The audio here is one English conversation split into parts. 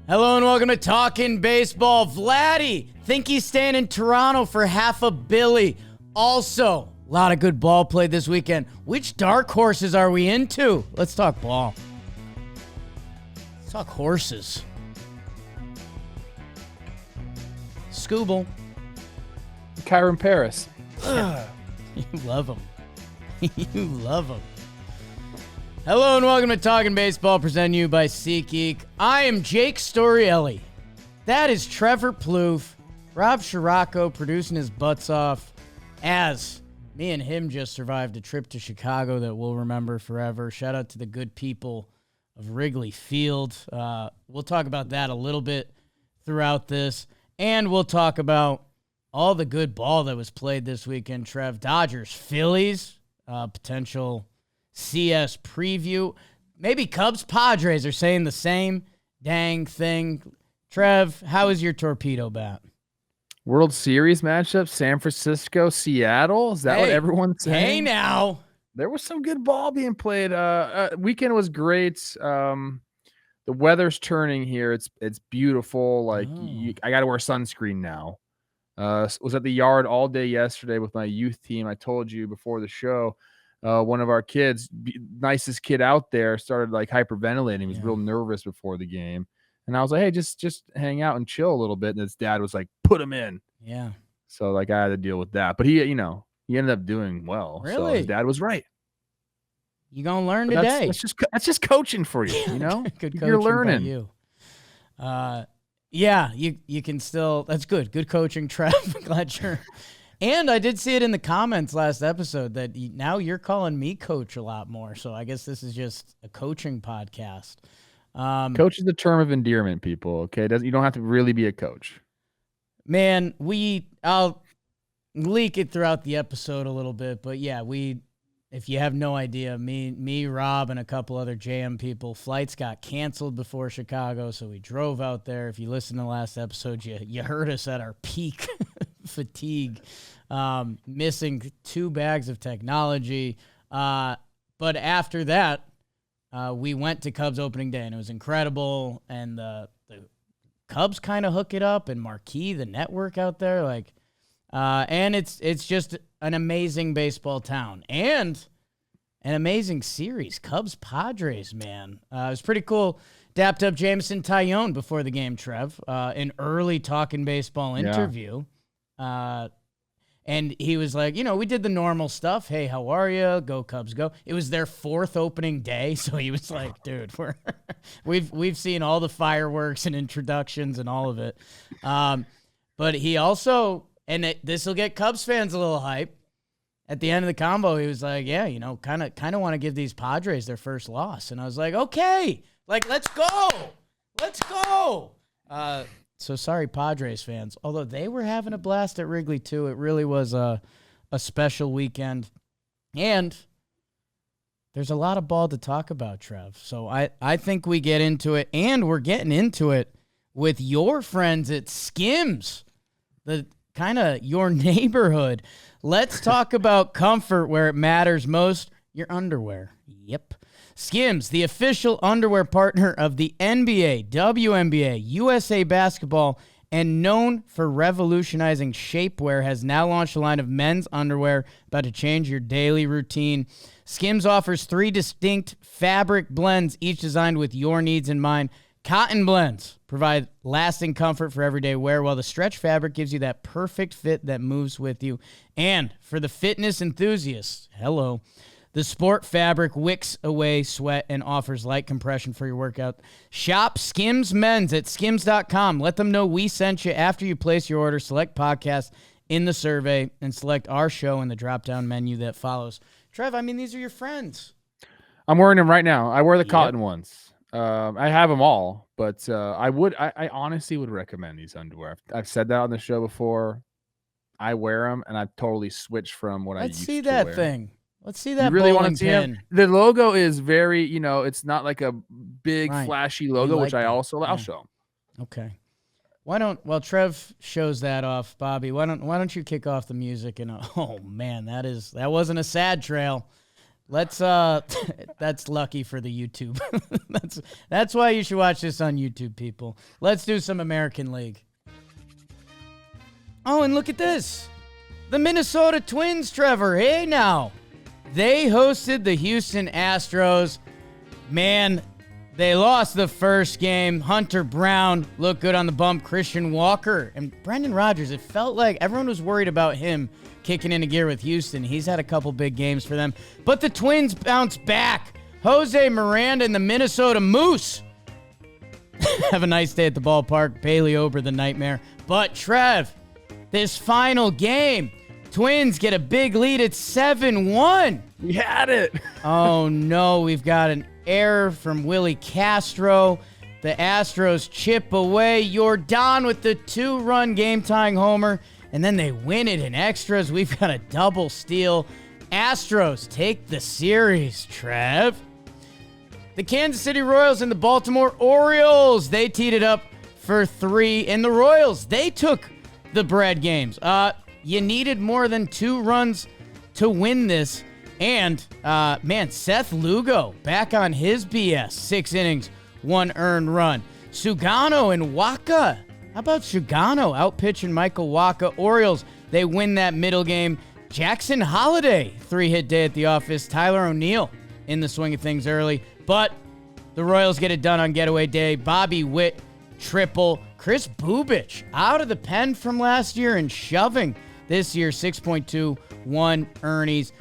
Hello and welcome to Talkin' Baseball. Vladdy, think he's staying in Toronto for $500 million. Also, a lot of good ball played this weekend. Which dark horses are we into? Let's talk ball. Let's talk horses. Scooble. Kyron Paris. You love him. You love him. Hello and welcome to Talkin' Baseball, presented to you by SeatGeek. I am Jake Storielli. That is Trevor Plouffe, Rob Scirocco producing his butts off as me and him just survived a trip to Chicago that we'll remember forever. Shout out to the good people of Wrigley Field. We'll talk about that a little bit throughout this, and we'll talk about all the good ball that was played this weekend, Trev. Dodgers, Phillies, potential CS preview. Maybe Cubs, Padres are saying the same dang thing. Trev, how is your torpedo bat? World Series matchup, San Francisco, Seattle. Is that what everyone's saying? Hey now. There was some good ball being played. Weekend was great. The weather's turning here. It's beautiful. Like I got to wear sunscreen now. Was at the yard all day yesterday with my youth team. I told you before the show. One of our kids, nicest kid out there, started like hyperventilating. He was real nervous before the game. And I was like, hey, just hang out and chill a little bit. And his dad was like, put him in. Yeah. So like I had to deal with that. But he ended up doing well. Really? So his dad was right. You gonna learn today. That's just coaching for you, you know? Good coaching. You're learning. By you. Yeah, you can still, that's good. Good coaching, Trev. Glad you're. And I did see it in the comments last episode that now you're calling me coach a lot more. So I guess this is just a coaching podcast. Coach is the term of endearment, people. Okay, you don't have to really be a coach. Man, I'll leak it throughout the episode a little bit, but yeah, if you have no idea, me, Rob, and a couple other JM people, flights got canceled before Chicago, so we drove out there. If you listen to the last episode, you heard us at our peak fatigue, missing 2 bags of technology. But after that, we went to Cubs opening day, and it was incredible. And the Cubs kind of hook it up, and Marquee, the network out there, and it's just an amazing baseball town and an amazing series. Cubs Padres, man, it was pretty cool. Dapped up Jameson Taillon before the game, Trev, an early Talkin' Baseball interview. And he was like, we did the normal stuff. Hey, how are you? Go Cubs, go. It was their 4th opening day, so he was like, dude, we've seen all the fireworks and introductions and all of it. But he also, and this will get Cubs fans a little hype. At the end of the combo, he was like, yeah, kind of want to give these Padres their first loss. And I was like, okay, let's go. Let's go. So sorry, Padres fans. Although they were having a blast at Wrigley, too. It really was a special weekend. And there's a lot of ball to talk about, Trev. So I think we get into it. And we're getting into it with your friends at Skims, the kind of your neighborhood. Let's talk about comfort where it matters most, your underwear. Yep. Skims, the official underwear partner of the NBA, WNBA, USA Basketball, and known for revolutionizing shapewear, has now launched a line of men's underwear about to change your daily routine. Skims offers 3 distinct fabric blends, each designed with your needs in mind. Cotton blends provide lasting comfort for everyday wear, while the stretch fabric gives you that perfect fit that moves with you. And for the fitness enthusiasts, hello, the sport fabric wicks away sweat and offers light compression for your workout. Shop Skims Men's at skims.com. Let them know we sent you after you place your order. Select podcast in the survey and select our show in the drop-down menu that follows. Trev, these are your friends. I'm wearing them right now. I wear the cotton ones. I have them all, but I honestly would recommend these underwear. I've said that on the show before. I wear them, and I've totally switched from what I used to wear. Let's see that thing. Let's see that. You really want to see him? The logo is very, it's not like a big flashy logo, which I'll show them. Okay. While Trev shows that off, Bobby, why don't you kick off the music? And oh man, that wasn't a sad trail. Let's that's lucky for the YouTube. That's why you should watch this on YouTube, people. Let's do some American League. Oh, and look at this. The Minnesota Twins, Trevor. Hey now. They hosted the Houston Astros. Man, they lost the first game. Hunter Brown looked good on the bump. Christian Walker and Brendan Rodgers. It felt like everyone was worried about him kicking into gear with Houston. He's had a couple big games for them. But the Twins bounced back. Jose Miranda and the Minnesota Moose have a nice day at the ballpark. Bailey Ober, the nightmare. But Trev, this final game, Twins get a big lead at 7-1. We had it. Oh, no. We've got an error from Willie Castro. The Astros chip away. Yordan with the 2-run game-tying homer. And then they win it in extras. We've got a double steal. Astros take the series, Trev. The Kansas City Royals and the Baltimore Orioles, they teed it up for 3. And the Royals, they took the bread games. You needed more than 2 runs to win this. And, man, Seth Lugo back on his BS. 6 innings, 1 earned run. Sugano and Waka. How about Sugano out-pitching Michael Waka? Orioles, they win that middle game. Jackson Holiday, 3-hit day at the office. Tyler O'Neill in the swing of things early. But the Royals get it done on getaway day. Bobby Witt, triple. Chris Bubich out of the pen from last year and shoving this year. 6.21 earnies.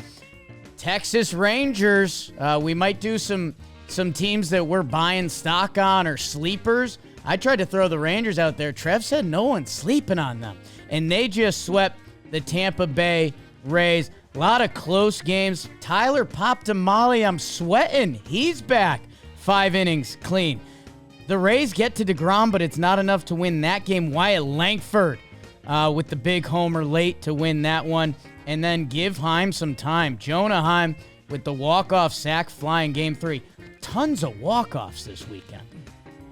Texas Rangers, we might do some teams that we're buying stock on or sleepers. I tried to throw the Rangers out there. Trev said no one's sleeping on them. And they just swept the Tampa Bay Rays. A lot of close games. Tyler popped a molly. I'm sweating. He's back. 5 innings clean. The Rays get to DeGrom, but it's not enough to win that game. Wyatt Langford with the big homer late to win that one. And then give Heim some time. Jonah Heim with the walk-off sack flying game 3. Tons of walk-offs this weekend,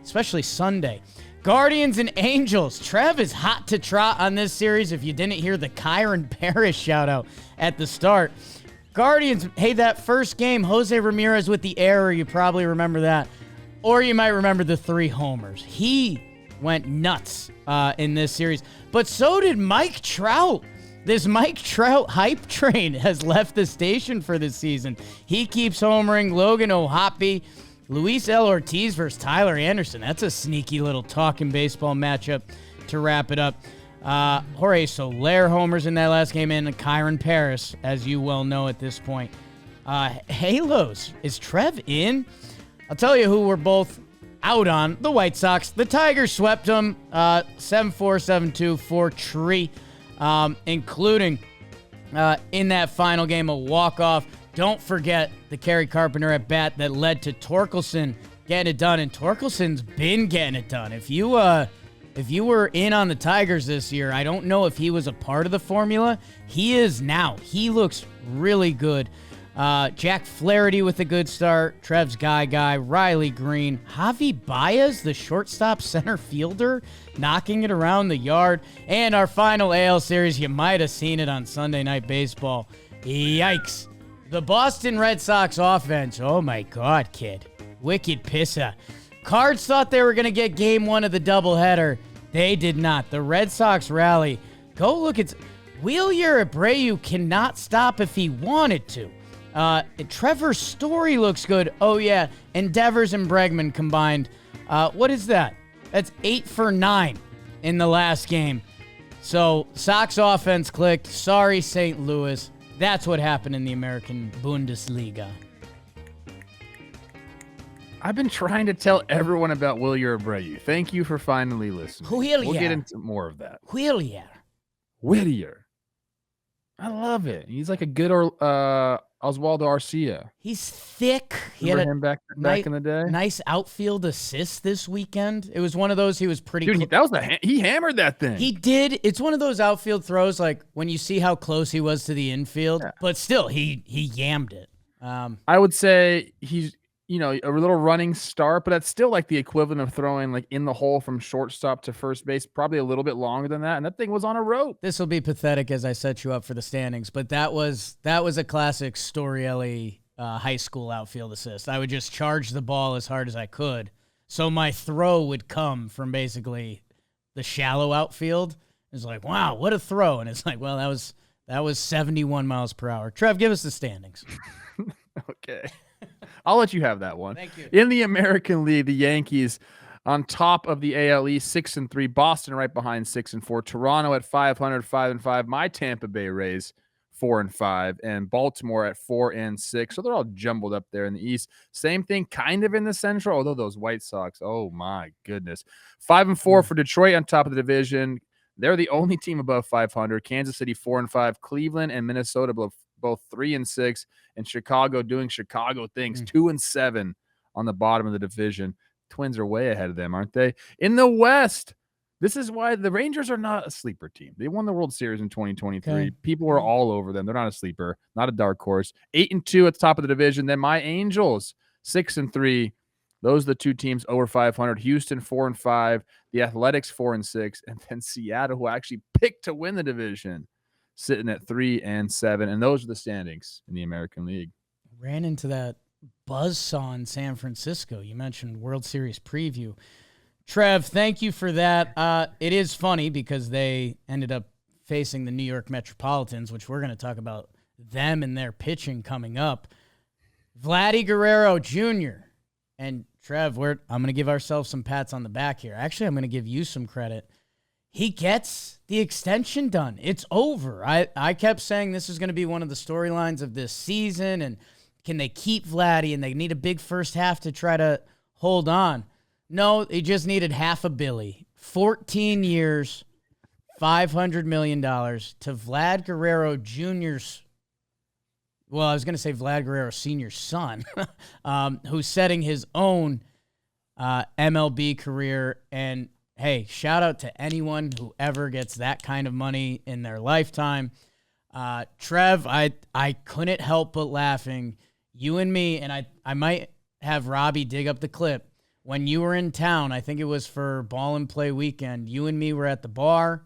especially Sunday. Guardians and Angels. Trev is hot to trot on this series if you didn't hear the Kyron Paris shout-out at the start. Guardians, hey, that first game, Jose Ramirez with the error, you probably remember that. Or you might remember the 3 homers. He went nuts in this series. But so did Mike Trout. This Mike Trout hype train has left the station for this season. He keeps homering. Logan O'Hoppe. Luis L. Ortiz versus Tyler Anderson. That's a sneaky little talking baseball matchup to wrap it up. Jorge Soler homers in that last game, and Kyron Paris, as you well know at this point. Halos. Is Trev in? I'll tell you who we're both out on. The White Sox. The Tigers swept them 7-4, 7-2 for Tree, including in that final game a walk-off. Don't forget the Kerry Carpenter at bat that led to Torkelson getting it done, and Torkelson's been getting it done. If you were in on the Tigers this year, I don't know if he was a part of the formula. He is now. He looks really good. Jack Flaherty with a good start. Trev's guy. Riley Green. Javi Baez, the shortstop center fielder, knocking it around the yard. And our final AL series, you might have seen it on Sunday Night Baseball. Yikes. The Boston Red Sox offense. Oh, my God, kid. Wicked pissa. Cards thought they were going to get game 1 of the doubleheader. They did not. The Red Sox rally. Go look at... Wheeler Abreu cannot stop if he wanted to. Trevor Story looks good. Oh, yeah. And Devers and Bregman combined. What is that? That's 8 for 9 in the last game. So, Sox offense clicked. Sorry, St. Louis. That's what happened in the American Bundesliga. I've been trying to tell everyone about Wheeler Abreu. Thank you for finally listening. We'll get into more of that. Wheeler. I love it. He's like a good Oswaldo Arcia. He's thick. He Remember him back in the day? Nice outfield assist this weekend. It was one of those he was pretty Dude, he hammered that thing. He did. It's one of those outfield throws like when you see how close he was to the infield, but still he yammed it. I would say he's a little running start, but that's still like the equivalent of throwing like in the hole from shortstop to first base, probably a little bit longer than that. And that thing was on a rope. This will be pathetic as I set you up for the standings, but that was a classic Storielli high school outfield assist. I would just charge the ball as hard as I could. So my throw would come from basically the shallow outfield. It's like, wow, what a throw. And it's like, well, that was 71 miles per hour. Trev, give us the standings. Okay. I'll let you have that one. Thank you. In the American League, the Yankees on top of the AL East, 6-3. Boston right behind 6-4. Toronto at 500, 5-5. My Tampa Bay Rays 4-5, and Baltimore at 4-6. So they're all jumbled up there in the East. Same thing kind of in the Central, although those White Sox, oh my goodness. 5-4 for Detroit on top of the division. They're the only team above 500. Kansas City 4-5. Cleveland and Minnesota both 3-6. And Chicago doing Chicago things, 2-7 on the bottom of the division. Twins are way ahead of them, aren't they? In the West, this is why the Rangers are not a sleeper team. They won the World Series in 2023. Okay. People were all over them. They're not a sleeper, not a dark horse. 8-2 at the top of the division. Then my Angels, 6-3. Those are the two teams over 500. Houston 4-5. The Athletics 4-6. And then Seattle, who actually picked to win the division, sitting at 3-7. And those are the standings in the American League. Ran into that buzzsaw in San Francisco. You mentioned World Series preview. Trev, thank you for that. It is funny because they ended up facing the New York Metropolitans, which we're going to talk about them and their pitching coming up. Vladdy Guerrero Jr. And Trev, I'm going to give ourselves some pats on the back here. Actually, I'm going to give you some credit. He gets the extension done. It's over. I kept saying this is going to be one of the storylines of this season, and can they keep Vladdy, and they need a big first half to try to hold on. No, he just needed half a billy. 14 years, $500 million to Vlad Guerrero Jr.'s, well, I was going to say Vlad Guerrero Sr.'s son, who's setting his own MLB career. And, hey, shout out to anyone who ever gets that kind of money in their lifetime. Trev, I couldn't help but laughing. You and me, and I might have Robbie dig up the clip. When you were in town, I think it was for Ball and Play weekend, you and me were at the bar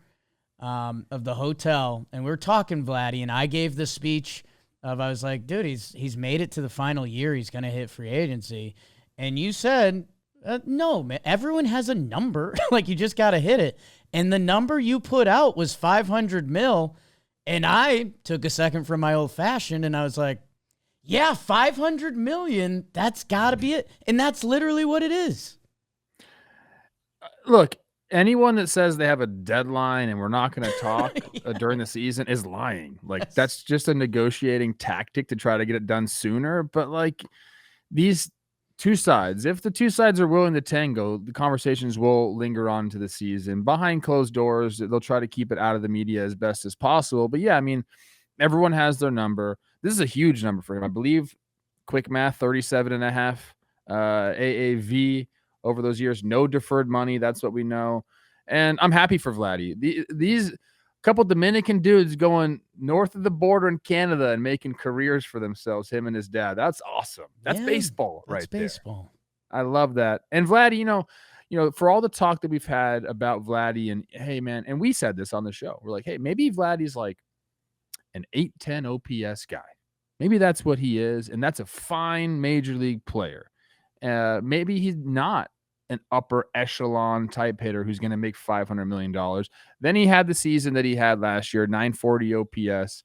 of the hotel, and we were talking Vladdy, and I gave the speech of, I was like, dude, he's made it to the final year. He's going to hit free agency. And you said, no, man, everyone has a number. Like, you just got to hit it. And the number you put out was 500 mil, and I took a second from my old fashioned, and I was like, yeah, 500 million, that's got to be it. And that's literally what it is. Look, anyone that says they have a deadline and we're not going to talk during the season is lying. Like, that's just a negotiating tactic to try to get it done sooner. But, like, these two sides, if the two sides are willing to tango, the conversations will linger on to the season. Behind closed doors, they'll try to keep it out of the media as best as possible. But, yeah, I mean, everyone has their number. This is a huge number for him. I believe, quick math, 37.5 AAV over those years. No deferred money. That's what we know. And I'm happy for Vladdy. These couple Dominican dudes going north of the border in Canada and making careers for themselves, him and his dad. That's awesome. That's baseball right there. That's baseball. I love that. And Vladdy, you know, for all the talk that we've had about Vladdy, and hey, man, and we said this on the show. We're like, hey, maybe Vladdy's like an 810 OPS guy. Maybe that's what he is, and that's a fine major league player. Maybe he's not an upper echelon type hitter who's going to make $500 million. Then he had the season that he had last year, 940 OPS.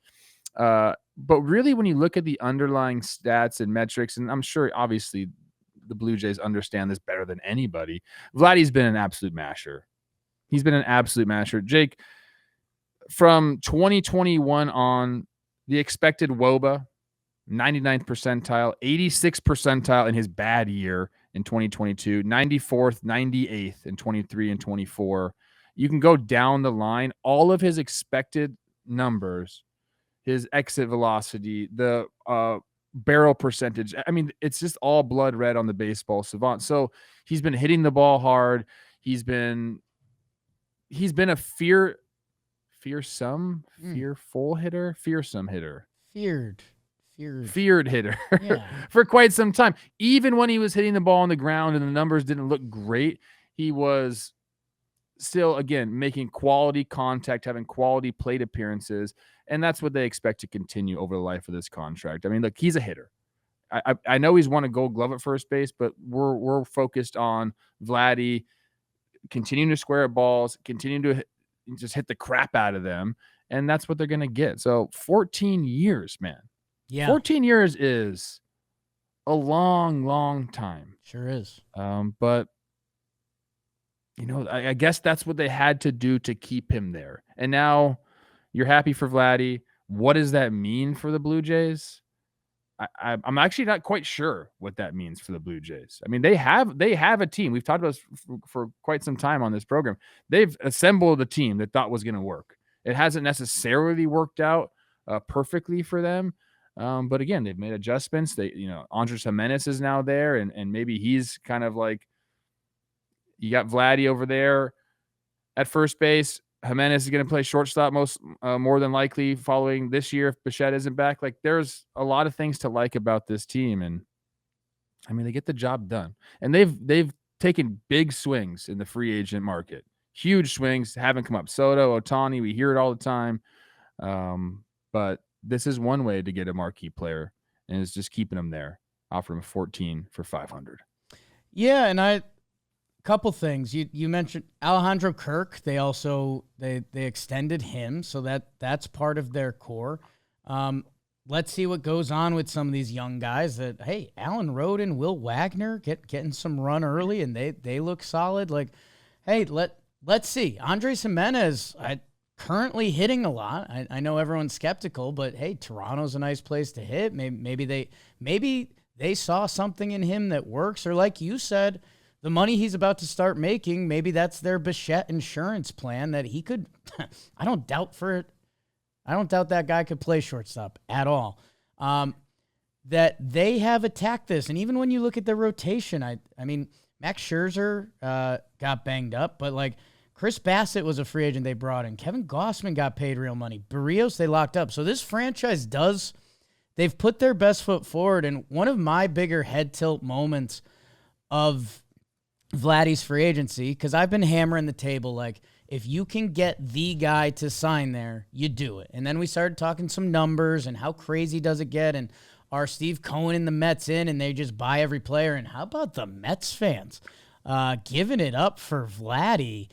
But really, when you look at the underlying stats and metrics, and I'm sure obviously the Blue Jays understand this better than anybody, Vladdy's been an absolute masher. He's been an absolute masher. Jake, from 2021 on, the expected WOBA, 99th percentile, 86th percentile in his bad year in 2022, 94th, 98th in 23 and 24. You can go down the line. All of his expected numbers, his exit velocity, the barrel percentage. I mean, it's just all blood red on the baseball savant. So he's been hitting the ball hard. He's been a fearsome hitter. Feared hitter for quite some time. Even when he was hitting the ball on the ground and the numbers didn't look great, he was still, again, making quality contact, having quality plate appearances, and that's what they expect to continue over the life of this contract. I mean, look, he's a hitter. I know he's won a Gold Glove at first base, but we're focused on Vladdy continuing to square at balls, continuing to just hit the crap out of them, and that's what they're going to get. So 14 years, man. Yeah. 14 years is a long, long time. Sure is. But I guess that's what they had to do to keep him there. And now you're happy for Vladdy. What does that mean for the Blue Jays? I'm actually not quite sure what that means for the Blue Jays. I mean, they have a team. We've talked about this for quite some time on this program. They've assembled a team that thought was going to work. It hasn't necessarily worked out perfectly for them. But again, they've made adjustments. Andres Jimenez is now there, and maybe he's kind of like, you got Vladdy over there at first base. Jimenez is going to play shortstop more than likely following this year if Bichette isn't back. Like, there's a lot of things to like about this team, and I mean, they get the job done. And they've taken big swings in the free agent market. Huge swings haven't come up. Soto, Ohtani, we hear it all the time. But this is one way to get a marquee player, and it's just keeping them there, offering him 14 for 500. Yeah, and couple things. You mentioned Alejandro Kirk. They also they extended him, so that's part of their core. Let's see what goes on with some of these young guys. That, hey, Alan Roden, Will Wagner getting some run early, and they look solid. Like, hey, let's see. Andres Jimenez currently hitting a lot. I know everyone's skeptical, but hey, Toronto's a nice place to hit. Maybe they saw something in him that works, or like you said, the money he's about to start making, maybe that's their Bichette insurance plan that he could. I don't doubt that guy could play shortstop at all. That they have attacked this, and even when you look at the rotation, I mean, Max Scherzer got banged up, but like Chris Bassett was a free agent they brought in. Kevin Gossman got paid real money. Barrios they locked up. So this franchise they've put their best foot forward, and one of my bigger head tilt moments of Vladdy's free agency, because I've been hammering the table, like, if you can get the guy to sign there, you do it. And then we started talking some numbers and how crazy does it get, and are Steve Cohen and the Mets in, and they just buy every player. And how about the Mets fans giving it up for Vladdy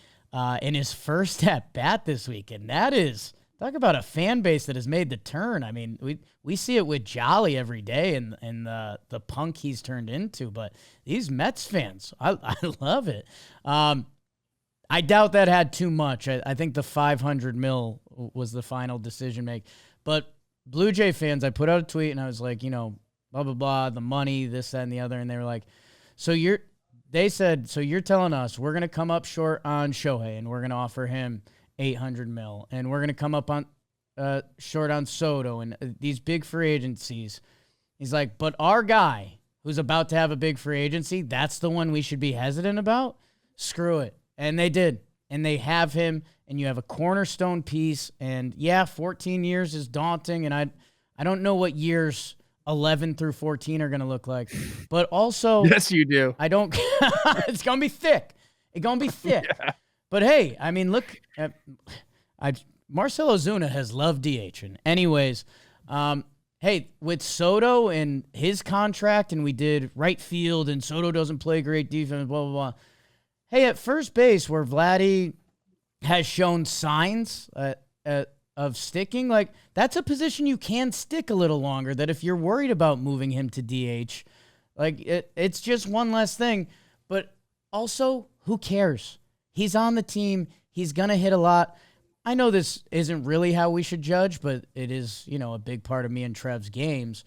in his first at-bat this week? And that is, talk about a fan base that has made the turn. I mean, we see it with Jolly every day and the punk he's turned into. But these Mets fans, I love it. I doubt that had too much. I think the $500 million was the final decision make. But Blue Jay fans, I put out a tweet and I was like, blah, blah, blah, the money, this, that, and the other. And they were like, they said, so you're telling us we're going to come up short on Shohei and we're going to offer him $800 million, and we're going to come up on short on Soto and these big free agencies. He's like, but our guy who's about to have a big free agency, that's the one we should be hesitant about? Screw it. And they did. And they have him, and you have a cornerstone piece. And yeah, 14 years is daunting, and I don't know what years 11 through 14 are going to look like. But also, yes, you do. I don't. It's going to be thick. It's going to be thick. Yeah. But hey, I mean, look, Marcell Ozuna has loved DHing. Anyways, hey, with Soto and his contract, and we did right field, and Soto doesn't play great defense, blah, blah, blah. Hey, at first base, where Vladdy has shown signs of sticking, like, that's a position you can stick a little longer, that if you're worried about moving him to DH, like, it's just one less thing. But also, who cares? He's on the team. He's going to hit a lot. I know this isn't really how we should judge, but it is, a big part of me and Trev's games.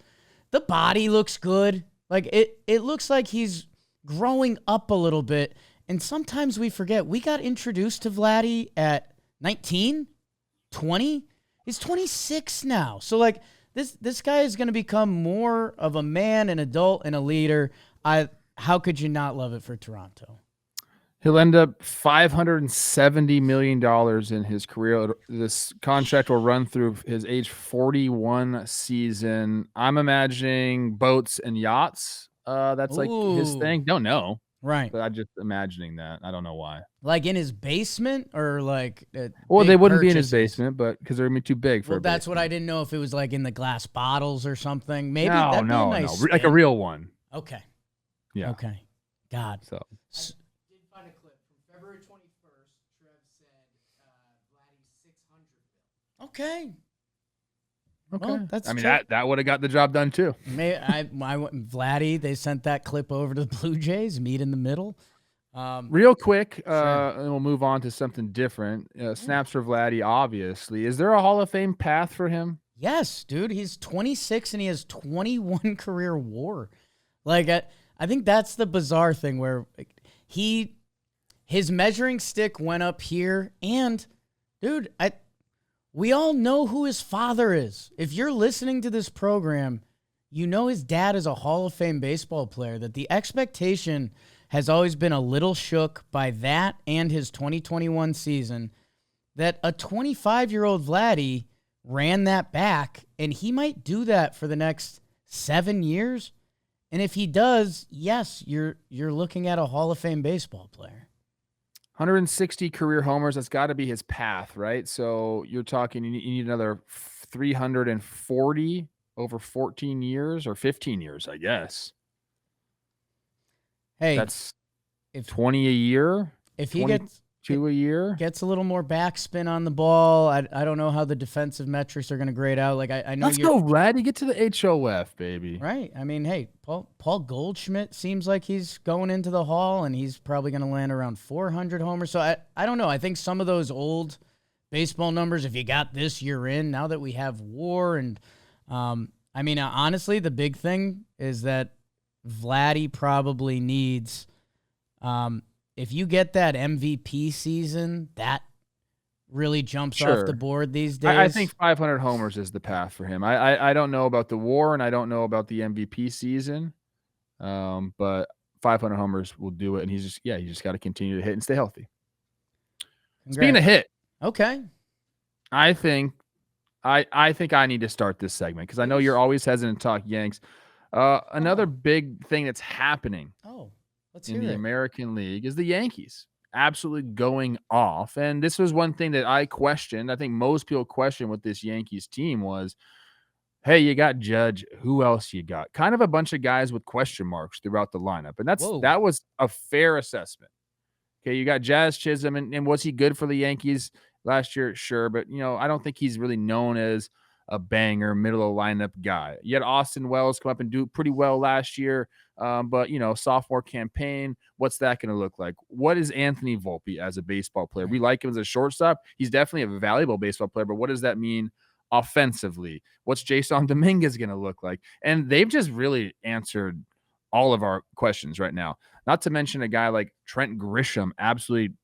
The body looks good. Like, it looks like he's growing up a little bit. And sometimes we forget. We got introduced to Vladdy at 19, 20. He's 26 now. So, like, this guy is going to become more of a man, an adult, and a leader. How could you not love it for Toronto? He'll end up $570 million in his career. This contract will run through his age 41 season. I'm imagining boats and yachts. That's like his thing. Don't know. Right. But I'm just imagining that. I don't know why. Like in his basement or like Well, they big wouldn't be in his purchases? basement, but because they're gonna be too big for Well, a that's what I basement. didn't know if it was like in the glass bottles or something. Maybe No, that'd be a no, nice no. Like a spin. real one. Okay. Yeah. Okay. God. So S- Did find a clip from February 21st. Trev said Vladdy's 600 bill. Okay. okay. Well, that's I mean true. that would have got the job done too. Vladdy, they sent that clip over to the Blue Jays, meet in the middle. Real quick, Sure. and we'll move on to something different. Snaps for Vladdy, obviously. Is there a Hall of Fame path for him? Yes, dude. He's 26 and he has 21 career WAR. Like, I think that's the bizarre thing where his measuring stick went up here. And, dude, we all know who his father is. If you're listening to this program, you know his dad is a Hall of Fame baseball player, that the expectation has always been a little shook by that and his 2021 season, that a 25-year-old Vladdy ran that back, and he might do that for the next 7 years. And if he does, yes, you're looking at a Hall of Fame baseball player. 160 career homers. That's got to be his path, right? So you're talking, you need another 340 over 14 years or 15 years, I guess. Hey, That's if 20 a year. if he 22 a year. gets a little more backspin on the ball, I don't know how the defensive metrics are going to grade out. Like I know Let's you're go, Vladdy. Get to the HOF, baby. right. I mean, hey, Paul Goldschmidt seems like he's going into the Hall, and he's probably going to land around 400 homers. So I don't know. I think some of those old baseball numbers, if you got this year in, now that we have WAR, and I mean, honestly, the big thing is that Vladdy probably needs, if you get that MVP season, that really jumps off the board these days. I think 500 homers is the path for him. I don't know about the WAR, and I don't know about the MVP season, but 500 homers will do it. And he's just got to continue to hit and stay healthy. Speaking of hit, okay, I think I need to start this segment because I know you're always hesitant to talk Yanks. Another big thing that's happening let's in hear the it. American League is the Yankees absolutely going off. And this was one thing that I questioned. I think most people questioned with this Yankees team was, hey, you got Judge. Who else you got? Kind of a bunch of guys with question marks throughout the lineup. And that was a fair assessment. Okay, you got Jazz Chisholm, and was he good for the Yankees last year? Sure, but I don't think he's really known as a banger, middle of lineup guy. You had Austin Wells come up and do pretty well last year, but sophomore campaign, what's that going to look like? What is Anthony Volpe as a baseball player? We like him as a shortstop. He's definitely a valuable baseball player, but what does that mean offensively? What's Jason Dominguez going to look like? And they've just really answered all of our questions right now. Not to mention a guy like Trent Grisham absolutely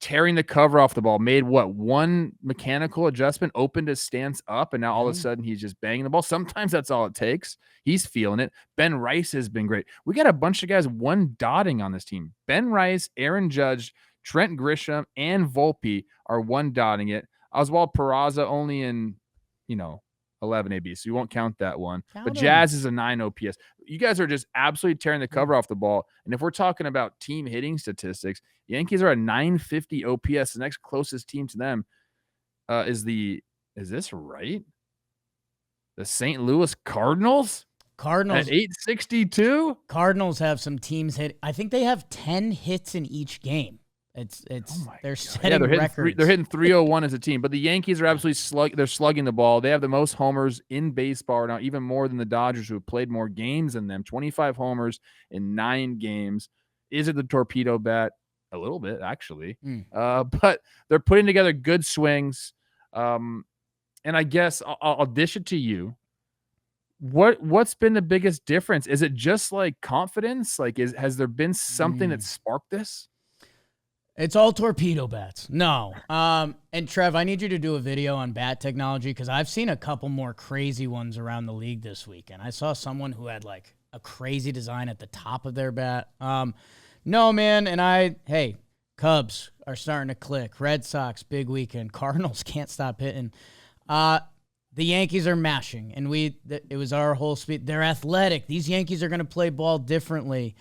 tearing the cover off the ball, made one mechanical adjustment, opened his stance up, and now all of a sudden he's just banging the ball. Sometimes that's all it takes. He's feeling it. Ben Rice has been great. We got a bunch of guys one dotting on this team. Ben Rice, Aaron Judge, Trent Grisham, and Volpe are one dotting it. Oswald Peraza only in, 11 AB, so you won't count that one. But Jazz is a 9 OPS. You guys are just absolutely tearing the cover off the ball. And if we're talking about team hitting statistics, Yankees are a 950 OPS. The next closest team to them is this right? The St. Louis Cardinals? Cardinals At 862? Cardinals have some teams hit. I think they have 10 hits in each game. They're setting records. They're hitting 301 as a team, but the Yankees are absolutely they're slugging the ball. They have the most homers in baseball now, even more than the Dodgers, who have played more games than them. 25 homers in 9 games. Is it the torpedo bat? A little bit, actually. But they're putting together good swings. And I guess I'll dish it to you. What's been the biggest difference? Is it just like confidence? Like, has there been something that sparked this? It's all torpedo bats. No. And Trev, I need you to do a video on bat technology because I've seen a couple more crazy ones around the league this week. And I saw someone who had like a crazy design at the top of their bat. No, man. And hey, Cubs are starting to click. Red Sox, big weekend. Cardinals can't stop hitting. The Yankees are mashing. And it was our whole speed. They're athletic. These Yankees are going to play ball differently.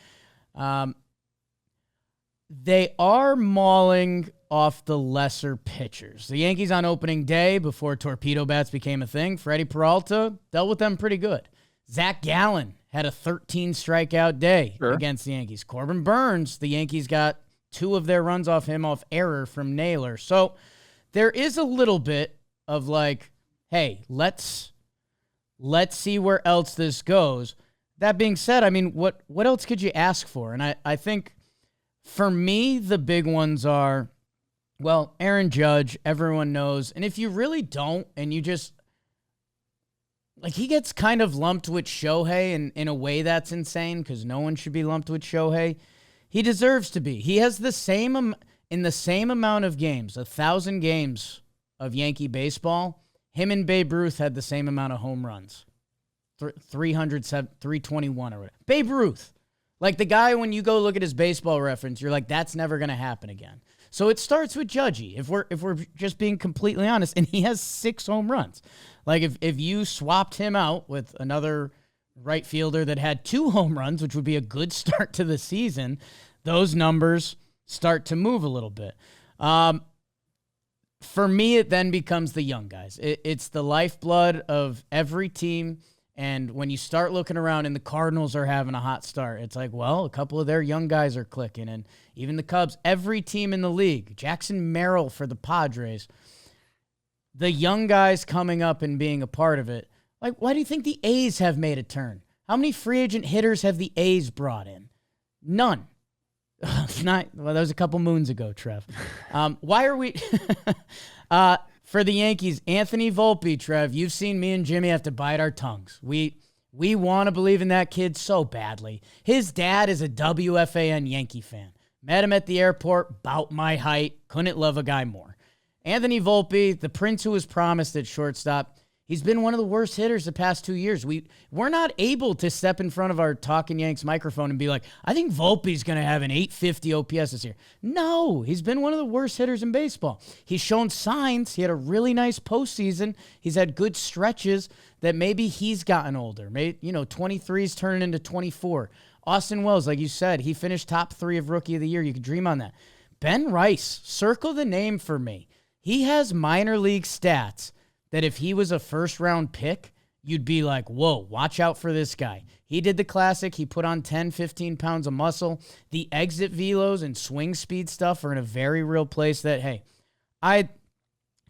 they are mauling off the lesser pitchers. The Yankees on opening day, before torpedo bats became a thing, Freddie Peralta dealt with them pretty good. Zach Gallen had a 13 strikeout day against the Yankees. Corbin Burns, the Yankees got 2 of their runs off him off error from Naylor. So there is a little bit of like, hey, let's see where else this goes. That being said, I mean, what else could you ask for? And I think for me, the big ones are, well, Aaron Judge, everyone knows. And if you really don't, and you just, like, he gets kind of lumped with Shohei, and in a way that's insane because no one should be lumped with Shohei. He deserves to be. He has the same, in the same amount of games, 1,000 games of Yankee baseball, him and Babe Ruth had the same amount of home runs. 321 or whatever. Babe Ruth. Like, the guy, when you go look at his baseball reference, you're like, that's never going to happen again. So it starts with Judgy, if we're just being completely honest, and he has 6 home runs. Like, if you swapped him out with another right fielder that had 2 home runs, which would be a good start to the season, those numbers start to move a little bit. For me, it then becomes the young guys. It's the lifeblood of every team. And when you start looking around and the Cardinals are having a hot start, it's like, well, a couple of their young guys are clicking. And even the Cubs, every team in the league, Jackson Merrill for the Padres, the young guys coming up and being a part of it. Like, why do you think the A's have made a turn? How many free agent hitters have the A's brought in? None. Well, that was a couple moons ago, Trev. Why are we... For the Yankees, Anthony Volpe, Trev, you've seen me and Jimmy have to bite our tongues. We want to believe in that kid so badly. His dad is a WFAN Yankee fan. Met him at the airport, about my height. Couldn't love a guy more. Anthony Volpe, the prince who was promised at shortstop, he's been one of the worst hitters the past 2 years. We're not able to step in front of our Talkin' Yanks microphone and be like, I think Volpe's going to have an 850 OPS this year. No, he's been one of the worst hitters in baseball. He's shown signs. He had a really nice postseason. He's had good stretches that maybe he's gotten older. Maybe, 23's turning into 24. Austin Wells, like you said, he finished top 3 of Rookie of the Year. You could dream on that. Ben Rice, circle the name for me. He has minor league stats that if he was a first-round pick, you'd be like, whoa, watch out for this guy. He did the classic. He put on 10, 15 pounds of muscle. The exit velos and swing speed stuff are in a very real place that, hey,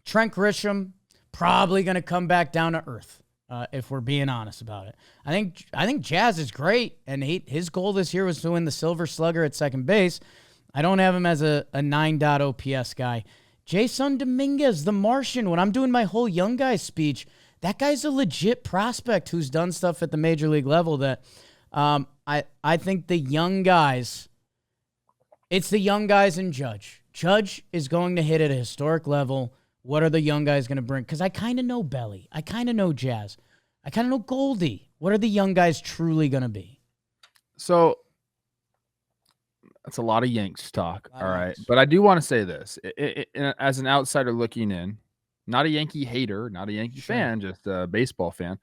Trent Grisham probably going to come back down to earth, if we're being honest about it. I think Jazz is great, and his goal this year was to win the Silver Slugger at second base. I don't have him as a 9 OPS guy. Jason Dominguez, the Martian, when I'm doing my whole young guy speech, that guy's a legit prospect who's done stuff at the major league level that I think the young guys, it's the young guys and Judge. Judge is going to hit at a historic level. What are the young guys going to bring? Because I kind of know Belly. I kind of know Jazz. I kind of know Goldie. What are the young guys truly going to be? So that's a lot of Yanks talk. All right. But I do want to say this. As an outsider looking in, not a Yankee hater, not a Yankee fan, just a baseball fan.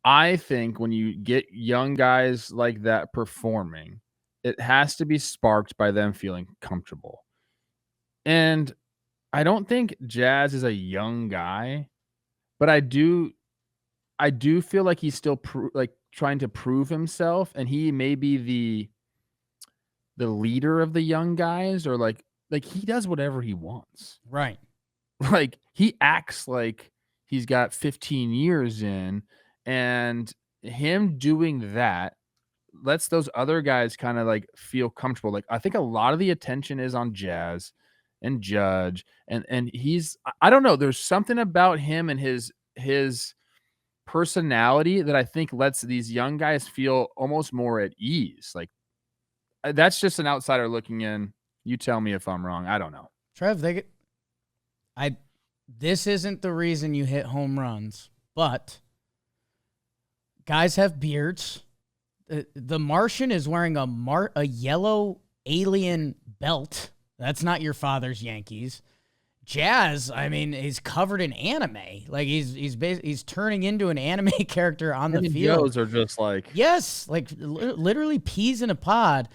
I think when you get young guys like that performing, it has to be sparked by them feeling comfortable. And I don't think Jazz is a young guy, but I do feel like he's still trying to prove himself, and he may be the leader of the young guys, or like he does whatever he wants. Right. Like, he acts like he's got 15 years in, and him doing that lets those other guys kind of like feel comfortable. Like, I think a lot of the attention is on Jazz and Judge, and he's, I don't know, there's something about him and his personality that I think lets these young guys feel almost more at ease. Like, that's just an outsider looking in. You tell me if I'm wrong. I don't know. Trev, this isn't the reason you hit home runs, but guys have beards. The Martian is wearing a yellow alien belt. That's not your father's Yankees. Jazz, I mean, he's covered in anime. Like, he's turning into an anime character on the field. Those are just like, yes, like literally peas in a pod.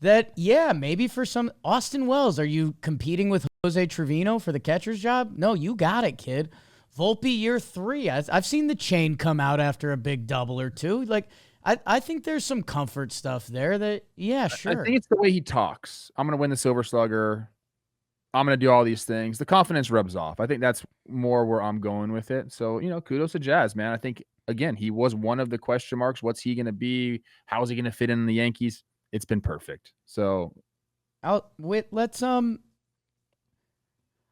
that, yeah, maybe for some Austin Wells, are you competing with Jose Trevino for the catcher's job? No, you got it, kid. Volpe year 3. I've seen the chain come out after a big double or two. Like, I think there's some comfort stuff there that, yeah, sure. I think it's the way he talks. I'm going to win the Silver Slugger. I'm going to do all these things. The confidence rubs off. I think that's more where I'm going with it. So, kudos to Jazz, man. I think, again, he was one of the question marks. What's he going to be? How is he going to fit in the Yankees? It's been perfect. So, I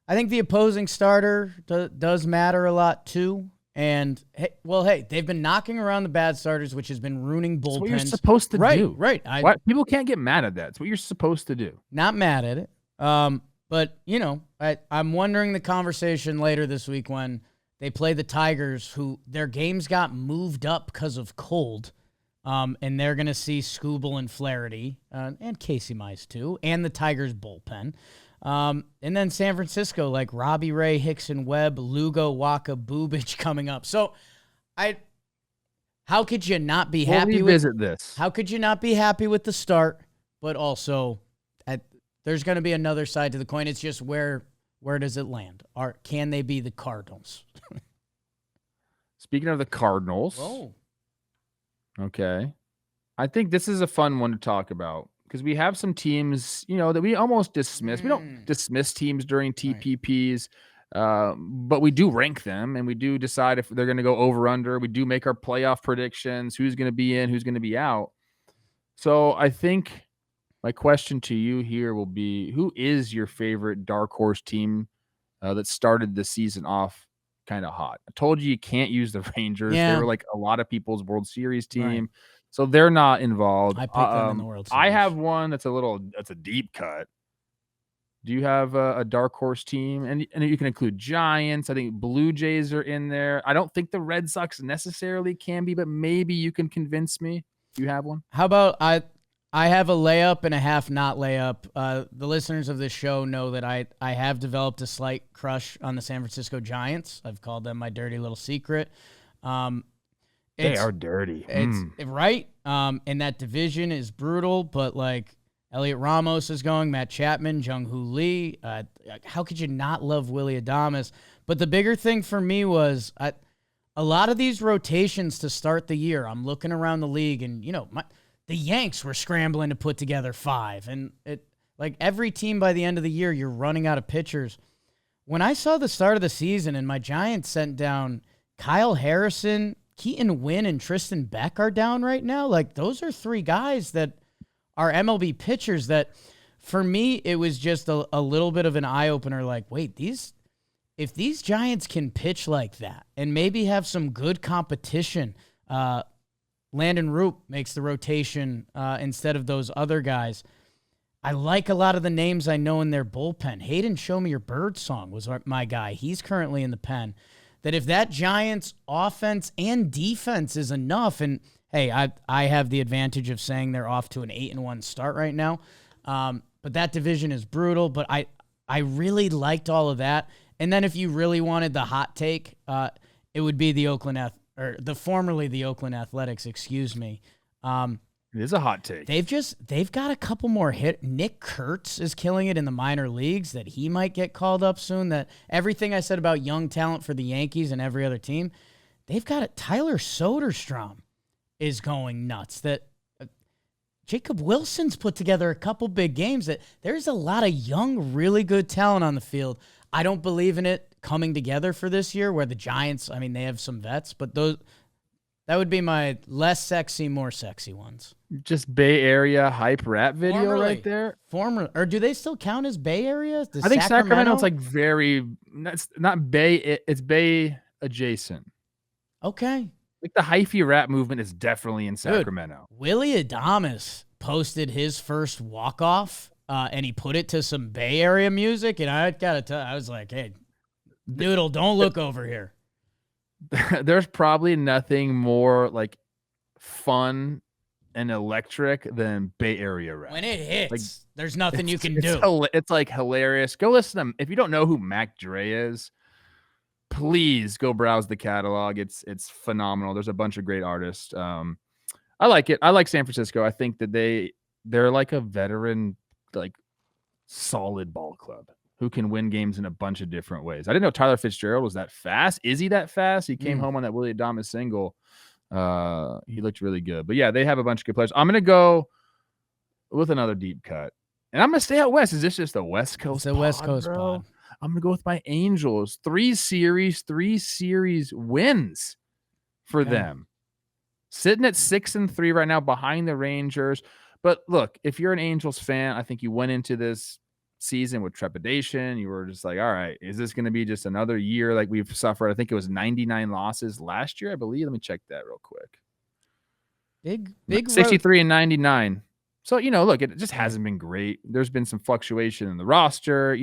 think the opposing starter does matter a lot too. And hey, they've been knocking around the bad starters, which has been ruining bullpens. That's what you're supposed to do. Right. People can't get mad at that. It's what you're supposed to do. Not mad at it. But I'm wondering the conversation later this week when they play the Tigers, who their games got moved up because of cold. And they're going to see Skubal and Flaherty, and Casey Mize too, and the Tigers bullpen. And then San Francisco, like Robbie Ray, Hickson, Webb, Lugo, Waka, Bubic coming up. So how could you not be happy with this? How could you not be happy with the start, but also there's going to be another side to the coin. It's just where does it land? Can they be the Cardinals? Speaking of the Cardinals. Oh. Okay. I think this is a fun one to talk about because we have some teams, that we almost dismiss. We don't dismiss teams during TPPs, but we do rank them and we do decide if they're going to go over under. We do make our playoff predictions, who's going to be in, who's going to be out. So I think my question to you here will be, who is your favorite dark horse team that started the season off kind of hot? I told you can't use the Rangers. Yeah. They were like a lot of people's World Series team. Right. So they're not involved. I picked them in the World Series. I have one that's a deep cut. Do you have a dark horse team? And you can include Giants. I think Blue Jays are in there. I don't think the Red Sox necessarily can be, but maybe you can convince me. Do you have one? How about I have a layup and a half not layup. The listeners of this show know that I have developed a slight crush on the San Francisco Giants. I've called them my dirty little secret. They are dirty. Right. And that division is brutal, but like Elliot Ramos is going, Matt Chapman, Jung-Hoo Lee. How could you not love Willy Adames? But the bigger thing for me was a lot of these rotations to start the year. I'm looking around the league and, the Yanks were scrambling to put together 5. And like every team by the end of the year, you're running out of pitchers. When I saw the start of the season and my Giants sent down Kyle Harrison, Keaton Wynn, and Tristan Beck are down right now. Like those are 3 guys that are MLB pitchers that for me, it was just a little bit of an eye opener. Like, wait, if these Giants can pitch like that and maybe have some good competition, Landon Roop makes the rotation instead of those other guys. I like a lot of the names I know in their bullpen. Hayden Show Me Your Bird Song was my guy. He's currently in the pen. That if that Giants offense and defense is enough, and hey, I have the advantage of saying they're off to an 8-1 start right now, but that division is brutal. But I really liked all of that. And then if you really wanted the hot take, it would be the formerly the Oakland Athletics, excuse me. It is a hot take. They've got a couple more hit. Nick Kurtz is killing it in the minor leagues, that he might get called up soon. That everything I said about young talent for the Yankees and every other team, they've got it. Tyler Soderstrom is going nuts. That Jacob Wilson's put together a couple big games. That there's a lot of young, really good talent on the field. I don't believe in it coming together for this year where the Giants, they have some vets, but that would be my less sexy, more sexy ones. Just Bay Area hype rap video right there. Or do they still count as Bay Area? I think Sacramento's like it's not Bay, it's Bay adjacent. Okay. Like the hyphy rap movement is definitely in Sacramento. Dude, Willy Adames posted his first walk-off, and he put it to some Bay Area music, and I gotta tell you, I was like, hey, Noodle, don't look over here. There's probably nothing more like fun and electric than Bay Area rap. When it hits, there's nothing you can do. It's like hilarious. Go listen to them. If you don't know who Mac Dre is, please go browse the catalog. It's phenomenal. There's a bunch of great artists. I like it. I like San Francisco. I think that they they're like a veteran, like solid ball club who can win games in a bunch of different ways. I didn't know Tyler Fitzgerald was that fast. Is he that fast? He came home on that Willie Adames single. He looked really good. But yeah, they have a bunch of good players. I'm going to go with another deep cut. And I'm going to stay out west. Is this just a West Coast It's a West Coast bro? pod. I'm going to go with my Angels. 3 series wins for them. Sitting at 6-3 right now behind the Rangers. But look, if you're an Angels fan, I think you went into this season with trepidation. You were just like, all right, is this going to be just another year like we've suffered? I think it was 99 losses last year, I believe. Let me check that real quick. Big 63 and 99. So, look, it just hasn't been great. There's been some fluctuation in the roster.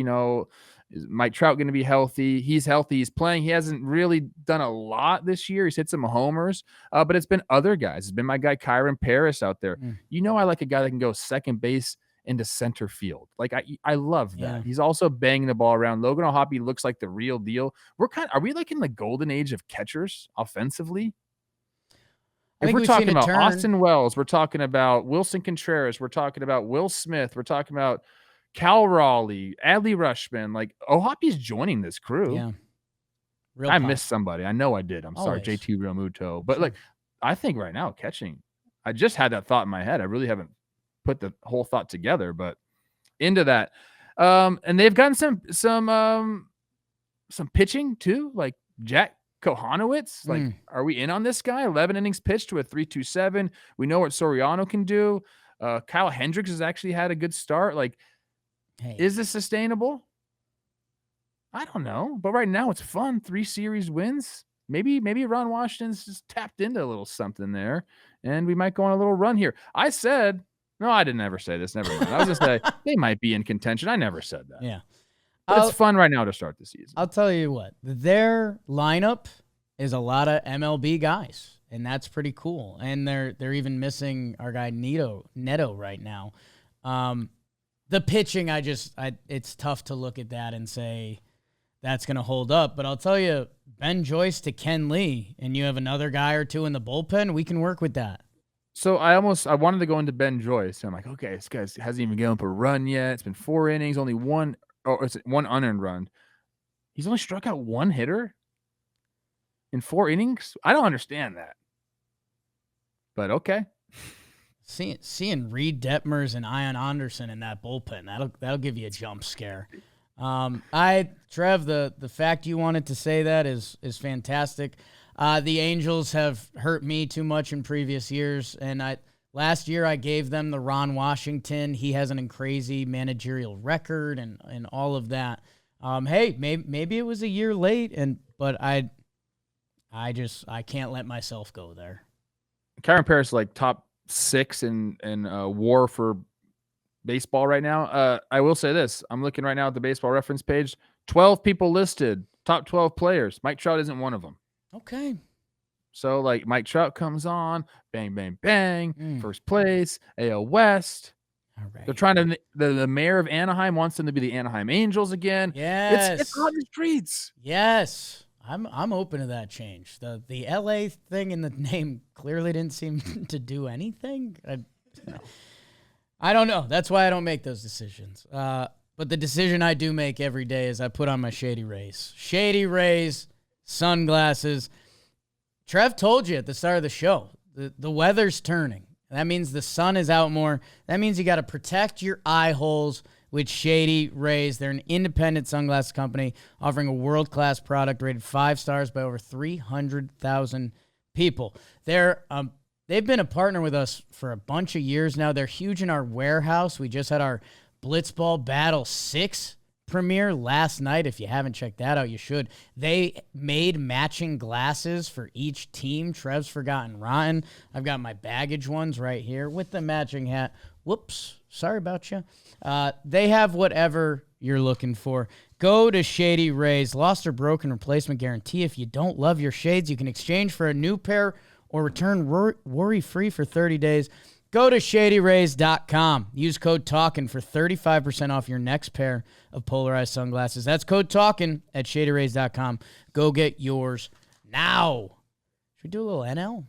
Is Mike Trout going to be healthy? He's healthy. He's playing. He hasn't really done a lot this year. He's hit some homers, but it's been other guys. It's been my guy Kyron Paris out there. I like a guy that can go second base into center field. Like I love that. Yeah. He's also banging the ball around. Logan O'Hoppe looks like the real deal. Are we like in the golden age of catchers offensively? If we're talking about Austin Wells, we're talking about Wilson Contreras, we're talking about Will Smith, we're talking about Cal Raleigh, Adley Rushman, like O'Hoppe's joining this crew. Yeah. I missed somebody. I know I did. I'm sorry, Always. JT Realmuto. But like, I think right now catching, I just had that thought in my head. I really haven't put the whole thought together, but into that. And they've gotten some pitching too, like Jack Kohanowitz. Like, are we in on this guy? 11 innings pitched to a 3.27. We know what Soriano can do. Kyle Hendricks has actually had a good start. Like, is this sustainable? I don't know. But right now it's fun. 3 series wins. Maybe Ron Washington's just tapped into a little something there, and we might go on a little run here. I didn't ever say this. Never mind. I was going to say they might be in contention. I never said that. Yeah. But it's fun right now to start the season. I'll tell you what. Their lineup is a lot of MLB guys, and that's pretty cool. And they're even missing our guy Neto right now. The pitching, it's tough to look at that and say that's going to hold up. But I'll tell you, Ben Joyce to Ken Lee, and you have another guy or two in the bullpen, we can work with that. So I wanted to go into Ben Joyce. I'm like, okay, this guy hasn't even given up a run yet. It's been 4 innings, only one unearned run. He's only struck out 1 hitter in 4 innings. I don't understand that. But okay. Seeing Reed Detmers and Ian Anderson in that bullpen, that'll give you a jump scare. Trev, the fact you wanted to say that is fantastic. The Angels have hurt me too much in previous years, and last year I gave them the Ron Washington. He has an crazy managerial record and all of that. Hey, maybe it was a year late, but I can't let myself go there. Kyron Paris is like top 6 in WAR for baseball right now. I will say this. I'm looking right now at the baseball reference page. 12 people listed, top 12 players. Mike Trout isn't one of them. Okay. So, like, Mike Trout comes on, bang, bang, bang, first place, AL West. All right. They're trying to, the mayor of Anaheim wants them to be the Anaheim Angels again. Yes. It's on the streets. Yes. I'm open to that change. The LA thing in the name clearly didn't seem to do anything. I don't know. That's why I don't make those decisions. But the decision I do make every day is I put on my Shady Rays. Shady Rays, sunglasses. Trev told you at the start of the show, the weather's turning. That means the sun is out more. That means you got to protect your eye holes with Shady Rays. They're an independent sunglasses company offering a world-class product rated 5 stars by over 300,000 people. They've been a partner with us for a bunch of years now. They're huge in our warehouse. We just had our Blitzball Battle 6 premiere last night. If you haven't checked that out, you should. They made matching glasses for each team. Trev's Forgotten Rotten. I've got my baggage ones right here with the matching hat. Whoops. Sorry about you. They have whatever you're looking for. Go to Shady Rays. Lost or broken replacement guarantee. If you don't love your shades, you can exchange for a new pair or return worry-free for 30 days. Go to ShadyRays.com. Use code TALKIN for 35% off your next pair of polarized sunglasses. That's code TALKIN at ShadyRays.com. Go get yours now. Should we do a little NL?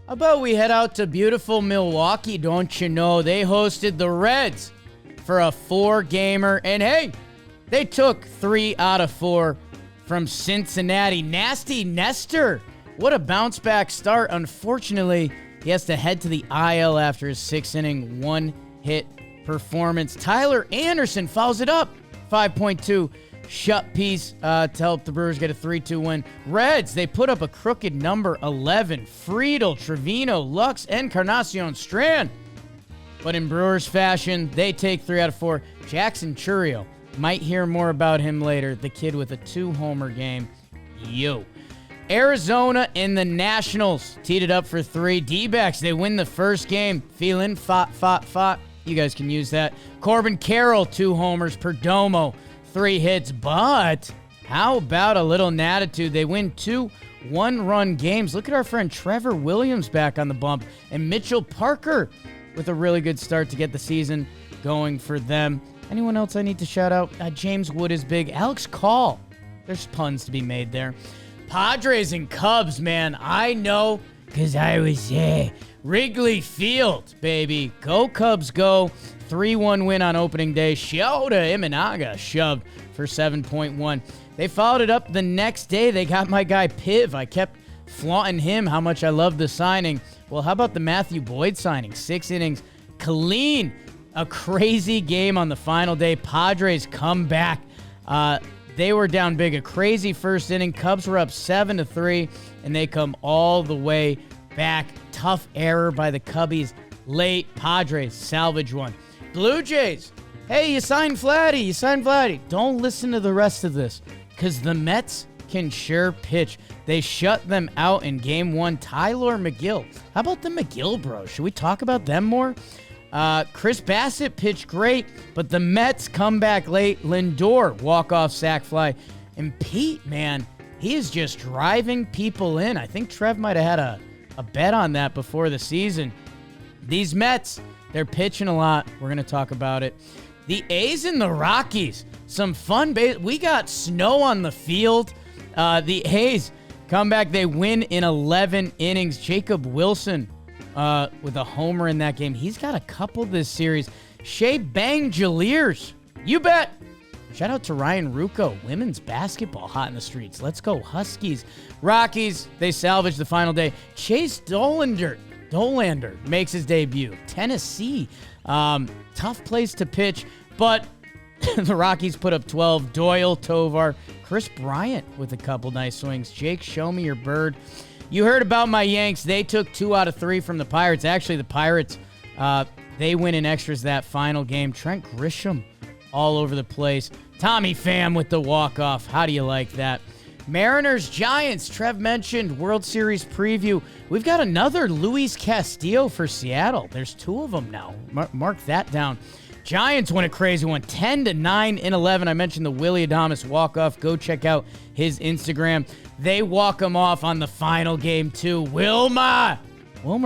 How about we head out to beautiful Milwaukee? Don't you know they hosted the Reds for a 4-gamer, and hey, they took 3 out of 4 from Cincinnati. Nasty Nestor, what a bounce back start. Unfortunately, he has to head to the IL after his 6-inning 1-hit performance. Tyler Anderson follows it up, 5.2 shut piece to help the Brewers get a 3-2 win. Reds, they put up a crooked number 11. Friedel, Trevino, Lux, Encarnacion, Strand. But in Brewers fashion, they take 3 out of 4. Jackson Chourio, might hear more about him later. The kid with a 2-homer game. Yo. Arizona and the Nationals teed it up for 3. D-backs, they win the first game. Feeling fought. You guys can use that. Corbin Carroll, 2 homers. Perdomo, 3 hits. But how about a little natitude? They win 2 one-run games. Look at our friend Trevor Williams back on the bump. And Mitchell Parker with a really good start to get the season going for them. Anyone else I need to shout out? James Wood is big. Alex Call. There's puns to be made there. Padres and Cubs, man. I know because I was there. Wrigley Field, baby. Go Cubs, go. 3-1 win on opening day. Shota Imanaga shoved for 7.1. They followed it up the next day. They got my guy Piv. I kept flaunting him how much I loved the signing. Well, how about the Matthew Boyd signing? 6 innings. Clean. A crazy game on the final day. Padres come back. They were down big. A crazy first inning. Cubs were up 7-3, and they come all the way back. Tough error by the Cubbies late. Padres salvage one. Blue Jays. Hey, you signed Vladdy. Don't listen to the rest of this, because the Mets can sure pitch. They shut them out in game 1. Tyler McGill. How about the McGill bros? Should we talk about them more? Chris Bassett pitched great, but the Mets come back late. Lindor, walk-off sac fly. And Pete, man, he is just driving people in. I think Trev might have had a bet on that before the season. These Mets, they're pitching a lot. We're going to talk about it. The A's and the Rockies, some fun. We got snow on the field. The A's come back. They win in 11 innings. Jacob Wilson with a homer in that game. He's got a couple this series. Shea Bangeliers, you bet. Shout out to Ryan Rucco. Women's basketball hot in the streets. Let's go Huskies. Rockies, they salvage the final day. Chase Dollander makes his debut. Tennessee, tough place to pitch, but the Rockies put up 12. Doyle, Tovar, Chris Bryant with a couple nice swings. Jake, show me your bird. You heard about my Yanks. They took 2 out of 3 from the Pirates. Actually, the Pirates, they win in extras that final game. Trent Grisham all over the place. Tommy Pham with the walk-off. How do you like that? Mariners, Giants. Trev mentioned World Series preview. We've got another Luis Castillo for Seattle. There's 2 of them now. Mark that down. Giants win a crazy one, 10-9 in 11. I mentioned the Willie Adames walk-off. Go check out his Instagram. They walk him off on the final game, too. Wilmer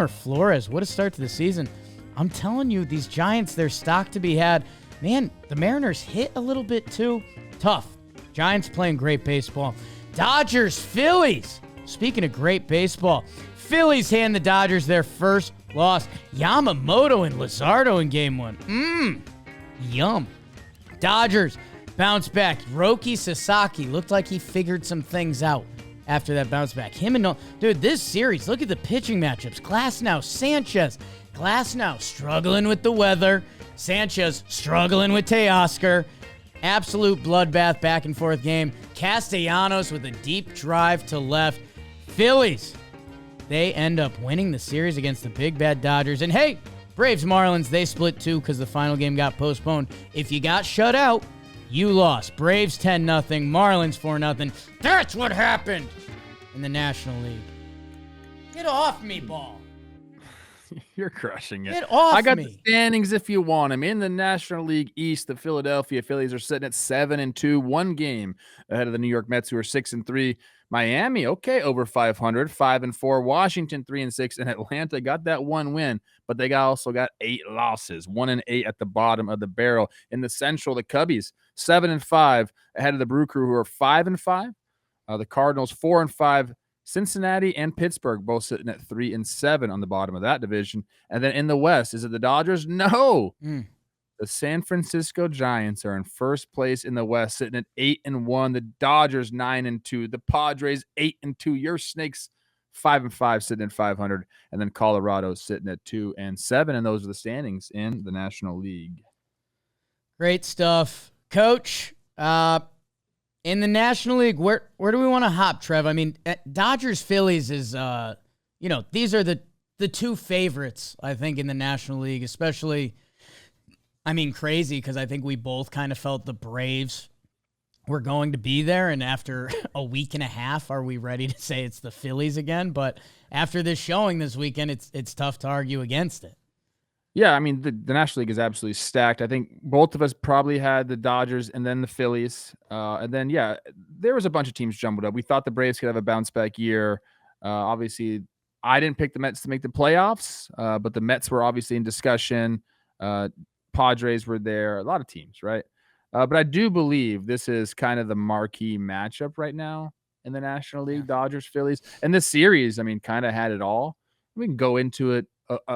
Flores, what a start to the season. I'm telling you, these Giants, they're stock to be had. Man, the Mariners hit a little bit, too. Tough. Giants playing great baseball. Dodgers, Phillies. Speaking of great baseball, Phillies hand the Dodgers their first loss. Yamamoto and Luzardo in game 1. Yum. Dodgers bounce back. Roki Sasaki looked like he figured some things out after that bounce back. Dude, this series, look at the pitching matchups. Glasnow, Sanchez. Glasnow struggling with the weather. Sanchez struggling with Teoscar. Absolute bloodbath back and forth game. Castellanos with a deep drive to left. Phillies, they end up winning the series against the big bad Dodgers. And hey, Braves Marlins, they split 2 because the final game got postponed. If you got shut out, you lost. Braves 10-0, Marlins 4-0. That's what happened in the National League. Get off me, ball. You're crushing it. Get off I got me. the standings if you want them. In the National League East, the Philadelphia Phillies are sitting at 7-2, 1 game ahead of the New York Mets, who are 6-3. Miami, okay, over 500, 5-4. Washington, 3-6, and Atlanta got that 1 win, but they also got 8 losses, 1-8 at the bottom of the barrel. In the Central, the Cubbies, 7-5 ahead of the Brew Crew, who are 5-5. The Cardinals, 4-5. Cincinnati and Pittsburgh both sitting at 3 and 7 on the bottom of that division. And then in the West, is it the Dodgers? No. The San Francisco Giants are in first place in the West, sitting at 8 and 1. The Dodgers 9 and 2. The Padres 8 and 2. Your Snakes 5 and 5, sitting at 500, and then Colorado sitting at 2 and 7. And those are the standings in the National League. Great stuff, Coach. In the National League, where do we want to hop, Trev? I mean, Dodgers Phillies is these are the two favorites, I think, in the National League, especially. I mean, crazy, because I think we both kind of felt the Braves were going to be there, and after a week and a half, are we ready to say it's the Phillies again? But after this showing this weekend, it's tough to argue against it. Yeah, I mean, the National League is absolutely stacked. I think both of us probably had the Dodgers and then the Phillies. And then, yeah, there was a bunch of teams jumbled up. We thought the Braves could have a bounce-back year. Obviously, I didn't pick the Mets to make the playoffs, but the Mets were obviously in discussion. Padres were there. A lot of teams, right? But I do believe this is kind of the marquee matchup right now in the National League, Dodgers, Phillies. And this series, I mean, kind of had it all. We can go into it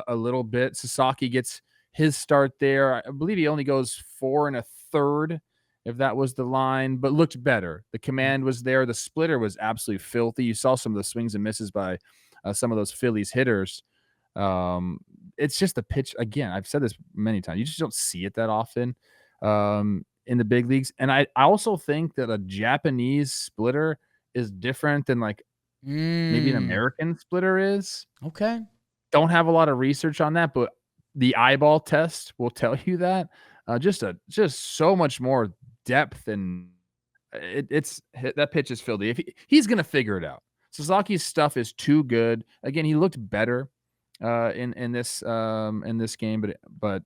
a little bit. Sasaki gets his start there. I believe he only goes 4 1/3, if that was the line, but looked better. The command was there. The splitter was absolutely filthy. You saw some of the swings and misses by some of those Phillies hitters. It's just the pitch. Again, I've said this many times. You just don't see it that often in the big leagues. And I also think that a Japanese splitter is different than like maybe an American splitter is. Okay. Don't have a lot of research on that, but the eyeball test will tell you that. Just so much more depth, and it's that pitch is filthy. He's gonna figure it out. Sasaki's stuff is too good. Again, he looked better in this game, but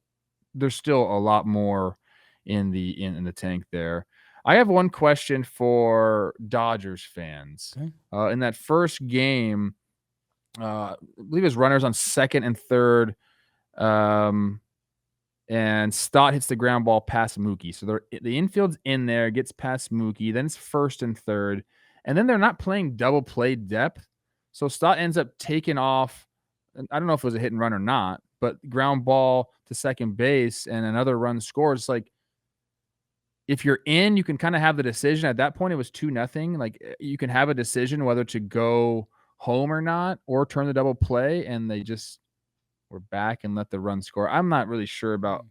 there's still a lot more in the tank there. I have one question for Dodgers fans. Okay. In that first game, I believe his runners on second and third, and Stott hits the ground ball past Mookie. So the infield's in there, gets past Mookie, then it's first and third, and then they're not playing double play depth. So Stott ends up taking off. I don't know if it was a hit and run or not, but ground ball to second base and another run scores. It's like, if you're in, you can kind of have the decision. At that point, it was 2-0. Like, you can have a decision whether to go home or not, or turn the double play, and they just were back and let the run score. I'm not really sure about.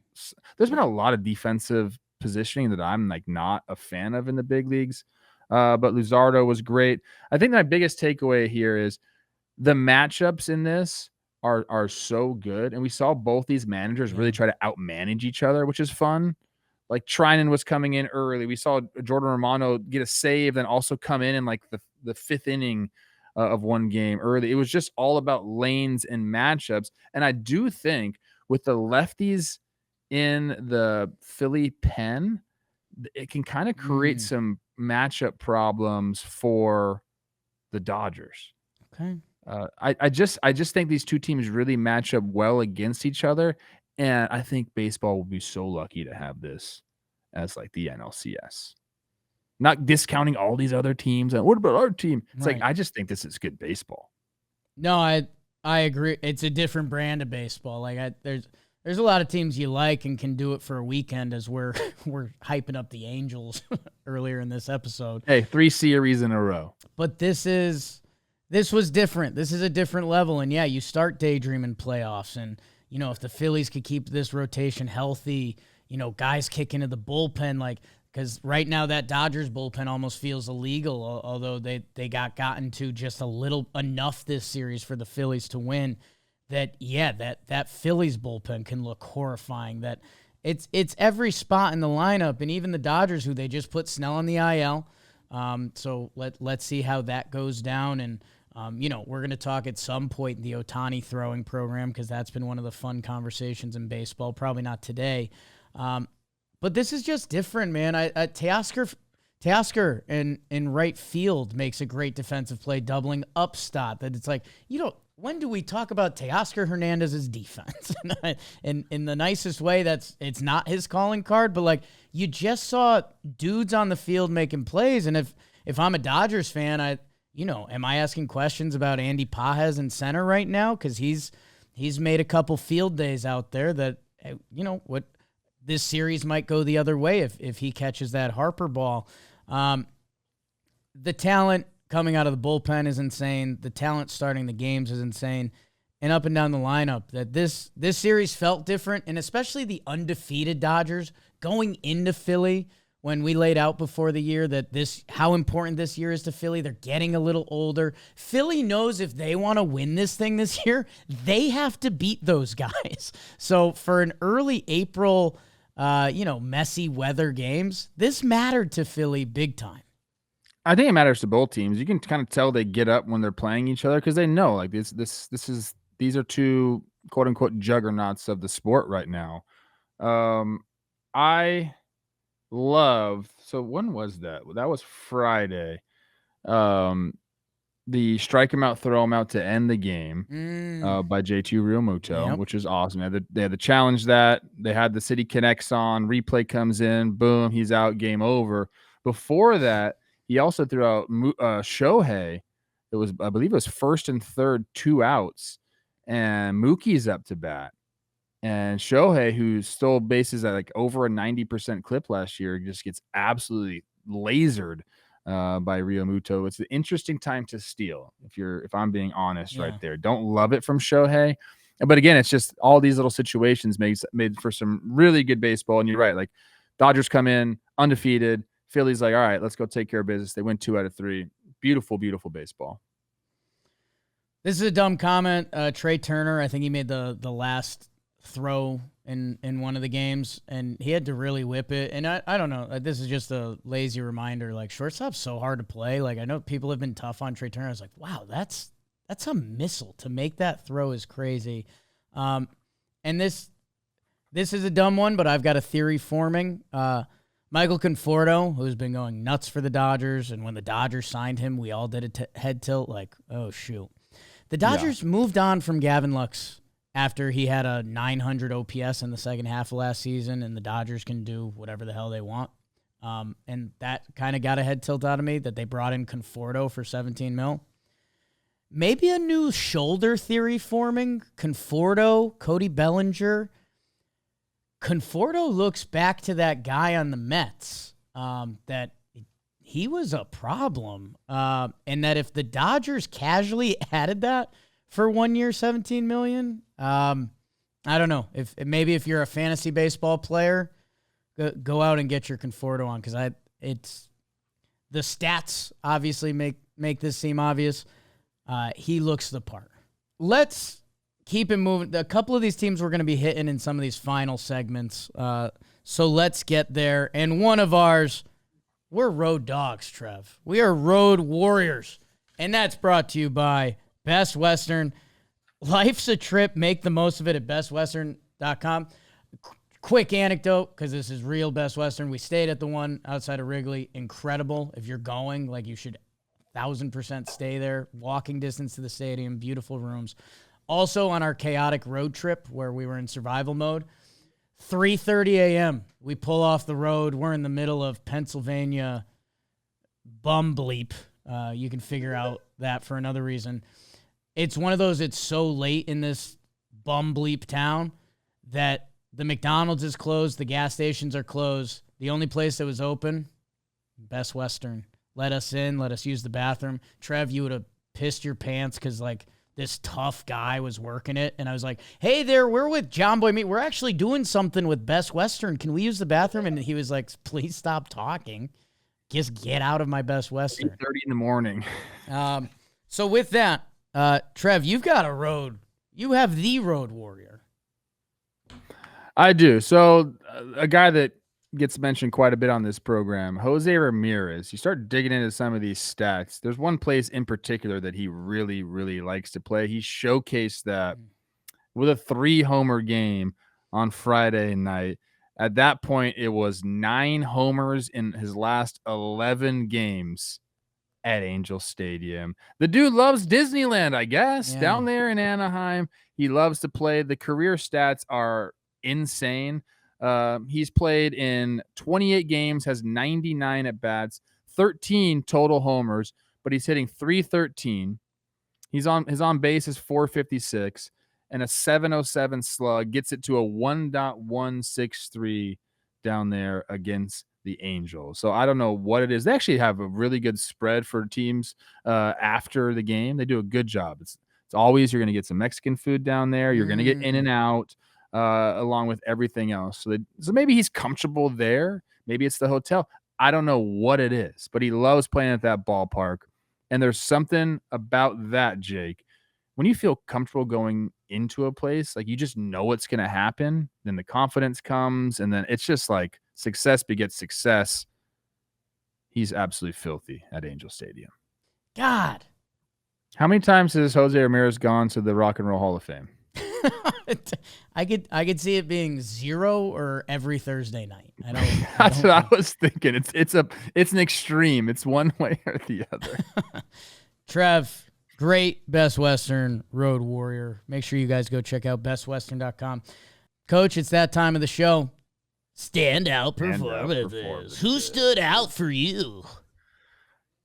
There's been a lot of defensive positioning that I'm like not a fan of in the big leagues, but Luzardo was great. I think my biggest takeaway here is the matchups in this are so good, and we saw both these managers really try to outmanage each other, which is fun. Like, Treinen was coming in early. We saw Jordan Romano get a save, then also come in like the fifth inning of one game early. It was just all about lanes and matchups. And I do think with the lefties in the Philly pen, it can kind of create some matchup problems for the Dodgers. Okay. I just think these two teams really match up well against each other. And I think baseball will be so lucky to have this as like the NLCS. Not discounting all these other teams. And what about our team? It's like, I just think this is good baseball. No, I agree. It's a different brand of baseball. Like, there's a lot of teams you like and can do it for a weekend, as we're hyping up the Angels earlier in this episode. Hey, 3 series in a row. But this was different. This is a different level. And yeah, you start daydreaming playoffs, and if the Phillies could keep this rotation healthy, guys kick into the bullpen, like, because right now that Dodgers bullpen almost feels illegal, although they gotten to just enough this series for the Phillies to win. That Phillies bullpen can look horrifying. That it's every spot in the lineup, and even the Dodgers, who they just put Snell on the IL. So let's see how that goes down. And we're going to talk at some point in the Ohtani throwing program, because that's been one of the fun conversations in baseball. Probably not today. But this is just different, man. Teoscar in right field makes a great defensive play, doubling up Stott. That it's like, when do we talk about Teoscar Hernandez's defense? And in the nicest way, it's not his calling card, but like, you just saw dudes on the field making plays. And if I'm a Dodgers fan, am I asking questions about Andy Pages in center right now? Because he's made a couple field days out there that, what this series might go the other way if he catches that Harper ball. The talent coming out of the bullpen is insane. The talent starting the games is insane. And up and down the lineup, that this series felt different, and especially the undefeated Dodgers going into Philly when we laid out before the year that how important this year is to Philly. They're getting a little older. Philly knows if they want to win this thing this year, they have to beat those guys. So for an early April, messy weather games, this mattered to Philly big time. I think it matters to both teams. You can kind of tell they get up when they're playing each other because they know like these are two quote unquote juggernauts of the sport right now. I loved, so when was that? That was Friday. The strike him out, throw him out to end the game by J2 Realmuto, which is awesome. They had the challenge that they had the City Connects on, replay comes in, boom, he's out, game over. Before that, he also threw out Shohei. I believe it was first and third, 2 outs, and Mookie's up to bat. And Shohei, who stole bases at like over a 90% clip last year, just gets absolutely lasered by Realmuto. It's an interesting time to steal, if I'm being honest, right there. Don't love it from Shohei. But again, it's just all these little situations made for some really good baseball. And you're right, like Dodgers come in undefeated. Philly's like, all right, let's go take care of business. They win 2 out of 3. Beautiful, beautiful baseball. This is a dumb comment. Trey Turner, I think he made the last throw in one of the games, and he had to really whip it. And I don't know. This is just a lazy reminder. Like, shortstop's so hard to play. Like, I know people have been tough on Trey Turner. I was like, wow, that's a missile. To make that throw is crazy. And this is a dumb one, but I've got a theory forming. Michael Conforto, who's been going nuts for the Dodgers, and when the Dodgers signed him, we all did a head tilt like, oh, shoot. The Dodgers moved on from Gavin Lux after he had a 900 OPS in the second half of last season, and the Dodgers can do whatever the hell they want. And that kind of got a head tilt out of me that they brought in Conforto for $17 million. Maybe a new shoulder theory forming. Conforto, Cody Bellinger. Conforto looks back to that guy on the Mets, that he was a problem, and that if the Dodgers casually added that for 1 year, $17 million, I don't know. If you're a fantasy baseball player, go out and get your Conforto on, because it's the stats obviously make this seem obvious. He looks the part. Let's keep it moving. A couple of these teams we're going to be hitting in some of these final segments. So let's get there. And one of ours, we're road dogs, Trev. We are road warriors. And that's brought to you by Best Western. Life's a trip. Make the most of it at bestwestern.com. Quick anecdote, because this is real Best Western. We stayed at the one outside of Wrigley. Incredible. If you're going, like, you should 1,000% stay there. Walking distance to the stadium. Beautiful rooms. Also on our chaotic road trip where we were in survival mode, 3:30 a.m. we pull off the road. We're in the middle of Pennsylvania bum bleep. You can figure out that for another reason. It's one of those, it's so late in this bum bleep town that the McDonald's is closed, the gas stations are closed. The only place that was open, Best Western. Let us in, let us use the bathroom. Trev, you would have pissed your pants because, like, this tough guy was working it. And I was like, hey there, we're with John Boy Meat. We're actually doing something with Best Western. Can we use the bathroom? And he was like, please stop talking. Just get out of my Best Western. 8:30 in the morning. So with that, Trev, you've got a road. You have the road warrior. I do. So a guy that gets mentioned quite a bit on this program, Jose Ramirez. You start digging into some of these stats. There's one place in particular that he really, really likes to play. He showcased that with a 3-homer game on Friday night. At that point, it was 9 homers in his last 11 games at Angel Stadium. The dude loves Disneyland, I guess, down there in Anaheim. He loves to play. The career stats are insane. He's played in 28 games, has 99 at-bats, 13 total homers, but he's hitting 313. His on base is 456 and a 707 slug, gets it to a 1.163 down there against the Angels. So I don't know what it is. They actually have a really good spread for teams after the game. They do a good job. It's always, you're going to get some Mexican food down there. You're going to get in and out along with everything else. So maybe he's comfortable there. Maybe it's the hotel. I don't know what it is, but he loves playing at that ballpark. And there's something about that, Jake. When you feel comfortable going into a place, like you just know what's going to happen, then the confidence comes, and then it's just like success begets success. He's absolutely filthy at Angel Stadium. God. How many times has Jose Ramirez gone to the Rock and Roll Hall of Fame? I could see it being 0 or every Thursday night. That's what I was thinking. It's an extreme. It's one way or the other. Trev, great Best Western road warrior. Make sure you guys go check out bestwestern.com. Coach, it's that time of the show. Standout performances. Who stood out for you?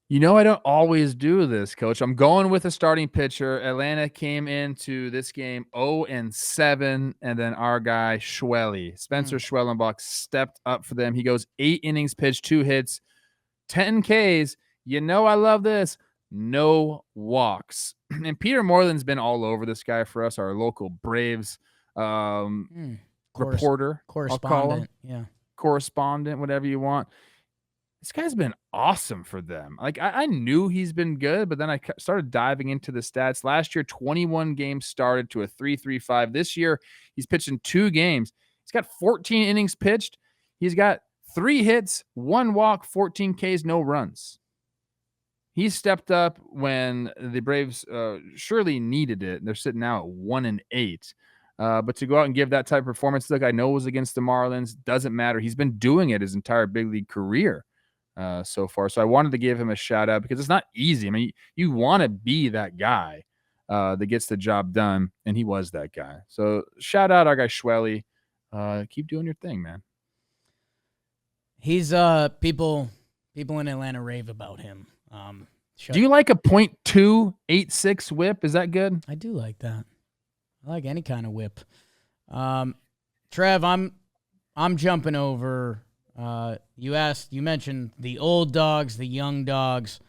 You know, I don't always do this, Coach. I'm going with a starting pitcher. Atlanta came into this game 0-7, and then our guy, Spencer Schwellenbach, stepped up for them. He goes 8 innings pitched, 2 hits, 10 Ks. You know I love this. No walks. And Peter Moreland's been all over this guy for us, our local Braves reporter. Correspondent. Yeah. Correspondent, whatever you want. This guy's been awesome for them. Like I knew he's been good, but then I started diving into the stats. Last year, 21 games started to a 3.35. This year, he's pitched in 2 games. He's got 14 innings pitched. He's got 3 hits, 1 walk, 14 Ks, no runs. He stepped up when the Braves surely needed it. They're sitting now at 1-8. But to go out and give that type of performance, look, I know it was against the Marlins. Doesn't matter. He's been doing it his entire big league career. So far. So I wanted to give him a shout out because it's not easy. I mean, you want to be that guy that gets the job done, and he was that guy. So shout out our guy Schwelly. Keep doing your thing, man. He's people in Atlanta rave about him. Do you like a .286 whip? Is that good? I do like that. I like any kind of whip. Trev, I'm jumping over. You mentioned the old dogs, the young dogs.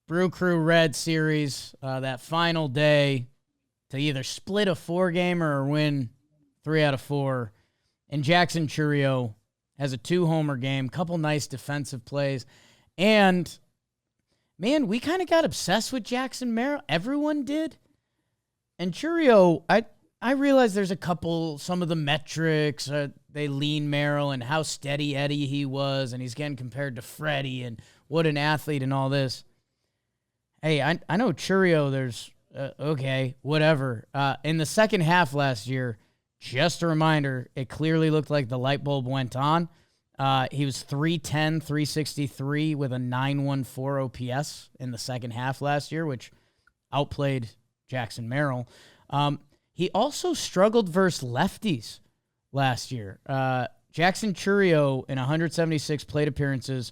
Brew Crew Red Series, that final day to either split a 4-gamer or win 3 out of 4. And Jackson Chourio has a 2-homer game, couple nice defensive plays. And, man, we kind of got obsessed with Jackson Merrill. Everyone did. And Chourio, I realize there's some of the metrics, they lean Merrill and how steady Eddie he was, and he's getting compared to Freddie and what an athlete and all this. Hey, I know Chourio, there's, okay, whatever. In the second half last year, just a reminder, it clearly looked like the light bulb went on. He was 310, 363 with a 914 OPS in the second half last year, which outplayed Jackson Merrill. He also struggled versus lefties last year. Jackson Chourio in 176 plate appearances,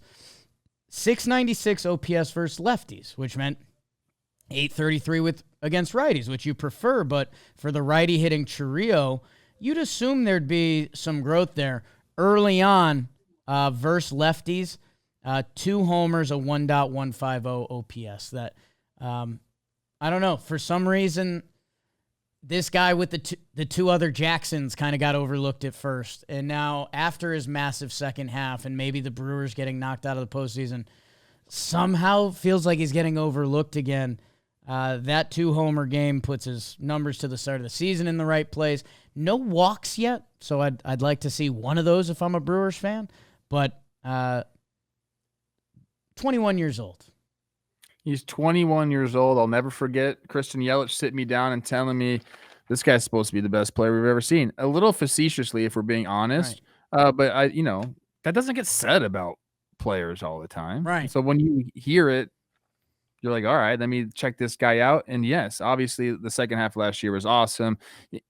696 OPS versus lefties, which meant 833 against righties, which you prefer. But for the righty hitting Chourio, you'd assume there'd be some growth there early on versus lefties. 2 homers, a 1.150 OPS. That I don't know, for some reason, this guy with the 2 other Jacksons kind of got overlooked at first. And now after his massive second half and maybe the Brewers getting knocked out of the postseason, somehow feels like he's getting overlooked again. That 2-homer game puts his numbers to the start of the season in the right place. No walks yet, so I'd like to see one of those if I'm a Brewers fan. But 21 years old. He's 21 years old. I'll never forget Christian Yelich sitting me down and telling me this guy's supposed to be the best player we've ever seen. A little facetiously, if we're being honest. Right. But that doesn't get said about players all the time. Right. So when you hear it, you're like, all right, let me check this guy out. And yes, obviously the second half of last year was awesome.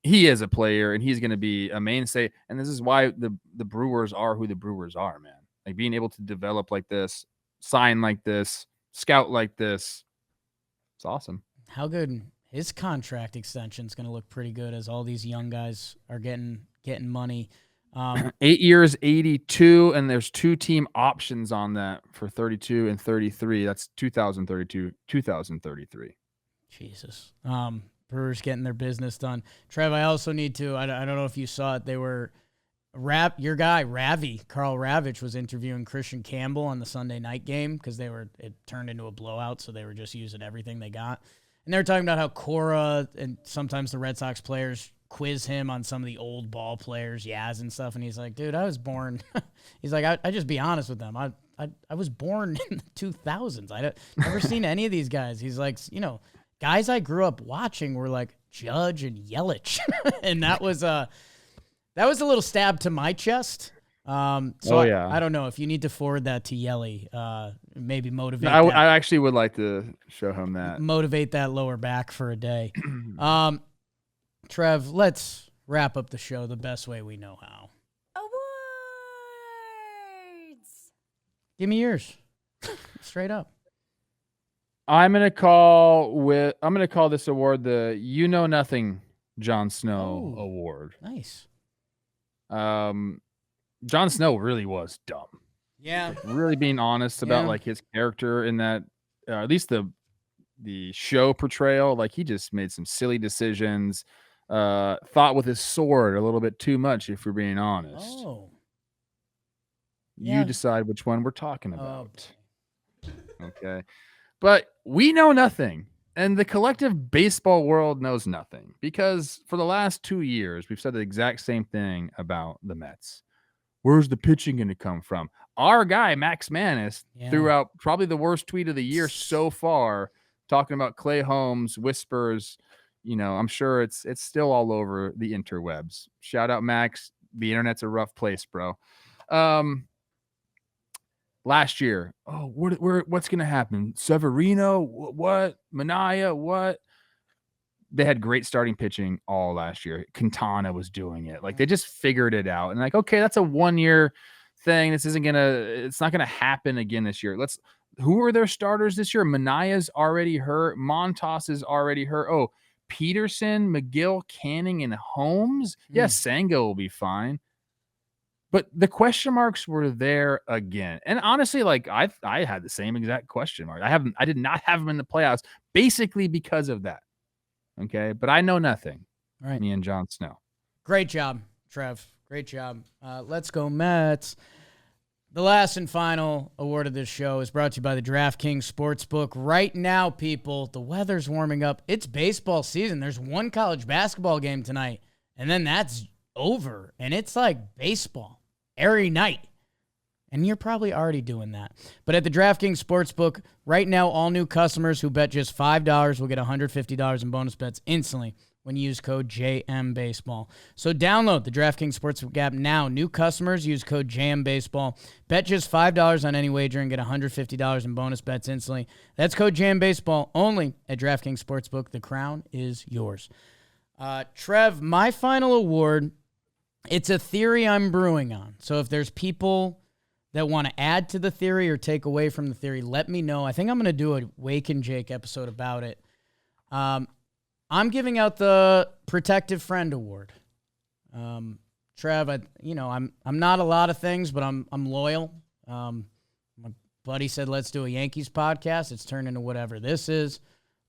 He is a player and he's going to be a mainstay. And this is why the Brewers are who the Brewers are, man. Like being able to develop like this, sign like this, scout like this. It's awesome. How good his contract extension is going to look pretty good as all these young guys are getting money. 8 years, 82, and there's 2 team options on that for 32 and 33. That's 2032, 2033. Jesus. Brewers getting their business done. Trev, I also need to, I don't know if you saw it. They were, your guy, Carl Ravitch was interviewing Christian Campbell on the Sunday night game because it turned into a blowout, so they were just using everything they got. And they were talking about how Cora and sometimes the Red Sox players quiz him on some of the old ball players, Yaz and stuff. And he's like, dude, I was born. He's like, I just be honest with them. I was born in the 2000s. I never seen any of these guys. He's like, guys I grew up watching were like Judge and Yelich. And that was a little stab to my chest. I don't know if you need to forward that to Yelly, maybe motivate. I actually would like to show him that. Motivate that lower back for a day. Trev, let's wrap up the show the best way we know how. Awards. Give me yours. Straight up. I'm gonna call this award the You Know Nothing Jon Snow Award. Nice. Jon Snow really was dumb. Yeah. Really being honest about like his character in that, at least the show portrayal. Like he just made some silly decisions. Thought with his sword a little bit too much, if we're being honest. Oh. You decide which one we're talking about. Okay. But we know nothing. And the collective baseball world knows nothing. Because for the last 2 years, we've said the exact same thing about the Mets. Where's the pitching going to come from? Our guy, Max Manus, threw out probably the worst tweet of the year so far, talking about Clay Holmes, whispers. I'm sure it's still all over the interwebs. Shout out, Max. The internet's a rough place, bro. Last year, what's going to happen? Severino, what? Minaya, what? They had great starting pitching all last year. Quintana was doing it. Like they just figured it out. And like, okay, that's a 1-year thing. It's not going to happen again this year. Who are their starters this year? Manaya's already hurt. Montas is already hurt. Oh, Peterson, McGill, Canning, and Holmes. Yes, Sango will be fine. But the question marks were there again. And honestly, like I had the same exact question mark. I did not have them in the playoffs basically because of that. Okay, but I know nothing. All right. Me and Jon Snow. Great job, Trev. Great job. Let's go Mets. The last and final award of this show is brought to you by the DraftKings Sportsbook. Right now, people, the weather's warming up. It's baseball season. There's one college basketball game tonight, and then that's over. And it's like baseball every night. And you're probably already doing that. But at the DraftKings Sportsbook, right now, all new customers who bet just $5 will get $150 in bonus bets instantly when you use code JMBaseball. So download the DraftKings Sportsbook app now. New customers use code JMBaseball. Bet just $5 on any wager and get $150 in bonus bets instantly. That's code JMBaseball only at DraftKings Sportsbook. The crown is yours. Trev, my final award, it's a theory I'm brewing on. So if there's people that want to add to the theory or take away from the theory, let me know. I think I'm going to do a Wake and Jake episode about it. I'm giving out the Protective Friend Award. Trev, I'm not a lot of things, but I'm loyal. My buddy said, let's do a Yankees podcast. It's turned into whatever this is.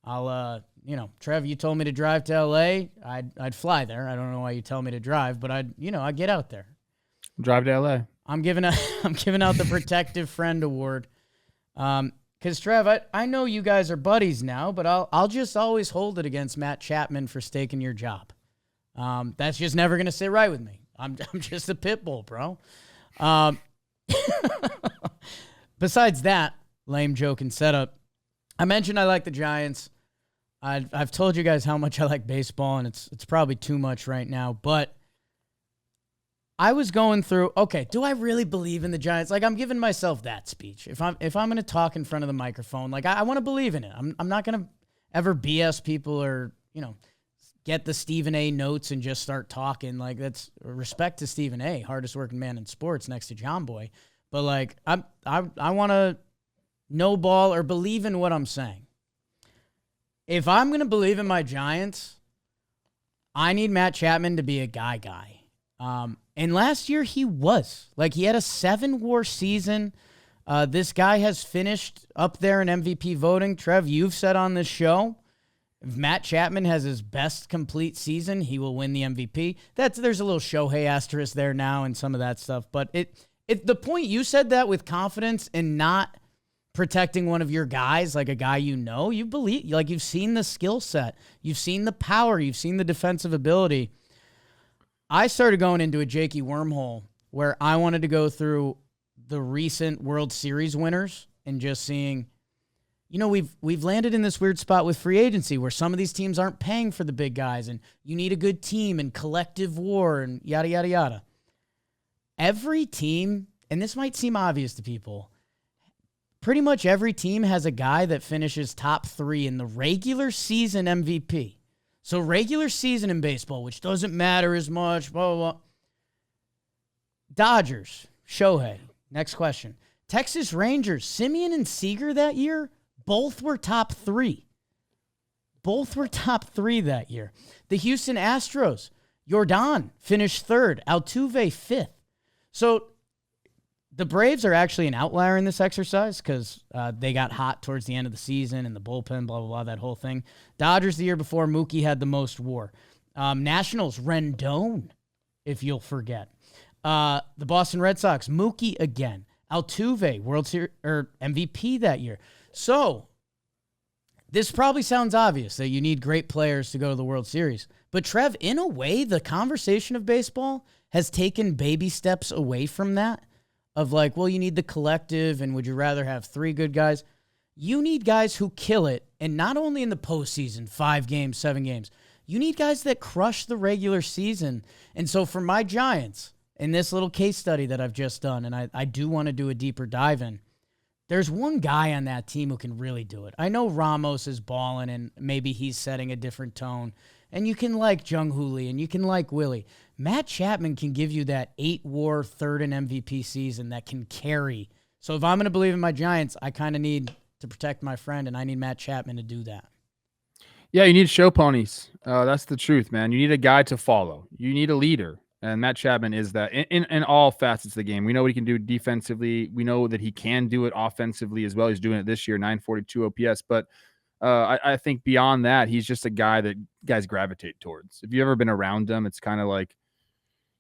Trev, you told me to drive to LA. I'd fly there. I don't know why you tell me to drive, but I'd get out there. Drive to LA. I'm giving out the Protective Friend Award. Because, Trev, I know you guys are buddies now, but I'll just always hold it against Matt Chapman for staking your job. That's just never going to sit right with me. I'm just a pit bull, bro. Besides that, lame joke and setup, I mentioned I like the Giants. I've told you guys how much I like baseball, and it's probably too much right now, but I was going through, okay, do I really believe in the Giants? Like, I'm giving myself that speech. If I'm going to talk in front of the microphone, like, I want to believe in it. I'm not going to ever BS people or, get the Stephen A. notes and just start talking. Like, that's respect to Stephen A., hardest working man in sports next to John Boy. But, like, I want to no ball, or believe in what I'm saying. If I'm going to believe in my Giants, I need Matt Chapman to be a guy. And last year he was. Like, he had a 7-WAR season. This guy has finished up there in MVP voting. Trev, you've said on this show, if Matt Chapman has his best complete season, he will win the MVP. There's a little Shohei asterisk there now and some of that stuff. But the point you said that with confidence and not protecting one of your guys, like a guy you believe, like you've seen the skill set, you've seen the power, you've seen the defensive ability. I started going into a Jakey wormhole where I wanted to go through the recent World Series winners and just seeing, we've landed in this weird spot with free agency where some of these teams aren't paying for the big guys and you need a good team and collective war and yada, yada, yada. Every team, and this might seem obvious to people, pretty much every team has a guy that finishes top 3 in the regular season MVP. So regular season in baseball, which doesn't matter as much, blah, blah, blah. Dodgers, Shohei. Next question. Texas Rangers, Simeon and Seager that year, both were top 3. Both were top 3 that year. The Houston Astros, Yordan finished 3rd, Altuve 5th. So the Braves are actually an outlier in this exercise because they got hot towards the end of the season and the bullpen, blah, blah, blah, that whole thing. Dodgers the year before, Mookie had the most WAR. Nationals, Rendon, if you'll forget. The Boston Red Sox, Mookie again. Altuve, World Series or MVP that year. So this probably sounds obvious that you need great players to go to the World Series. But Trev, in a way, the conversation of baseball has taken baby steps away from that. Of like, well, you need the collective, and would you rather have 3 good guys? You need guys who kill it, and not only in the postseason, 5 games, 7 games. You need guys that crush the regular season. And so for my Giants, in this little case study that I've just done, and I do want to do a deeper dive in, there's one guy on that team who can really do it. I know Ramos is balling, and maybe he's setting a different tone. And you can like Jung-Hoo Lee, and you can like Willie. Matt Chapman can give you that 8-WAR 3rd in MVP season that can carry. So if I'm going to believe in my Giants, I kind of need to protect my friend, and I need Matt Chapman to do that. Yeah, you need show ponies. That's the truth, man. You need a guy to follow. You need a leader. And Matt Chapman is that in all facets of the game. We know what he can do defensively. We know that he can do it offensively as well. He's doing it this year, 942 OPS. But I think beyond that, he's just a guy that guys gravitate towards. If you've ever been around him, it's kind of like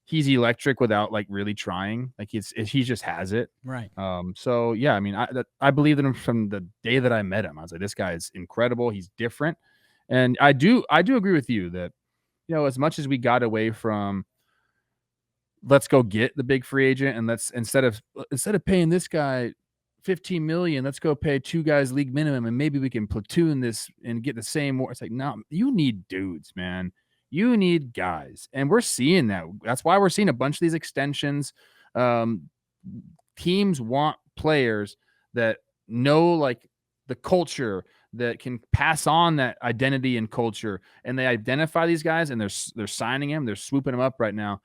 he's electric without like really trying. Like he just has it. Right. So yeah, I mean, I believed in him from the day that I met him. I was like, this guy is incredible. He's different. And I do agree with you that, as much as we got away from let's go get the big free agent and let's instead of paying this guy $15 million, let's go pay 2 guys league minimum and maybe we can platoon this and get the same more. It's like, no, you need dudes, man. You need guys. And we're seeing that. That's why we're seeing a bunch of these extensions. Teams want players that know like the culture, that can pass on that identity and culture, and they identify these guys and they're signing him, they're swooping him up right now.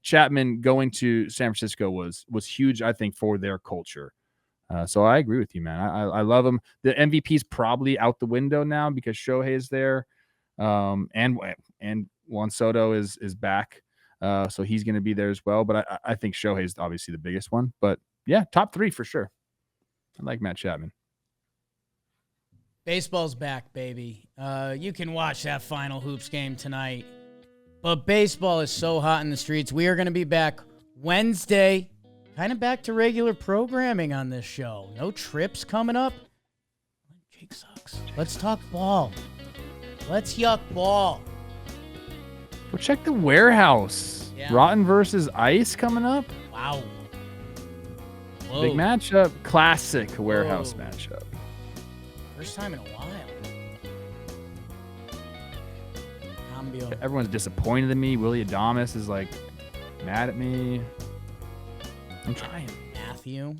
Chapman going to San Francisco was huge, I think, for their culture. So I agree with you, man. I love him. The MVP is probably out the window now because Shohei is there, and Juan Soto is back, so he's going to be there as well. But I think Shohei is obviously the biggest one. But yeah, top 3 for sure. I like Matt Chapman. Baseball's back, baby. You can watch that final hoops game tonight. But baseball is so hot in the streets. We are going to be back Wednesday, kind of back to regular programming on this show. No trips coming up. Jake sucks. Let's talk ball. Let's yuck ball. Go check the warehouse. Yeah. Rotten versus Ice coming up. Wow. Whoa. Big matchup. Classic warehouse matchup. First time in a while. Cambio. Everyone's disappointed in me. Willie Adames is like mad at me. I'm trying. Matthew.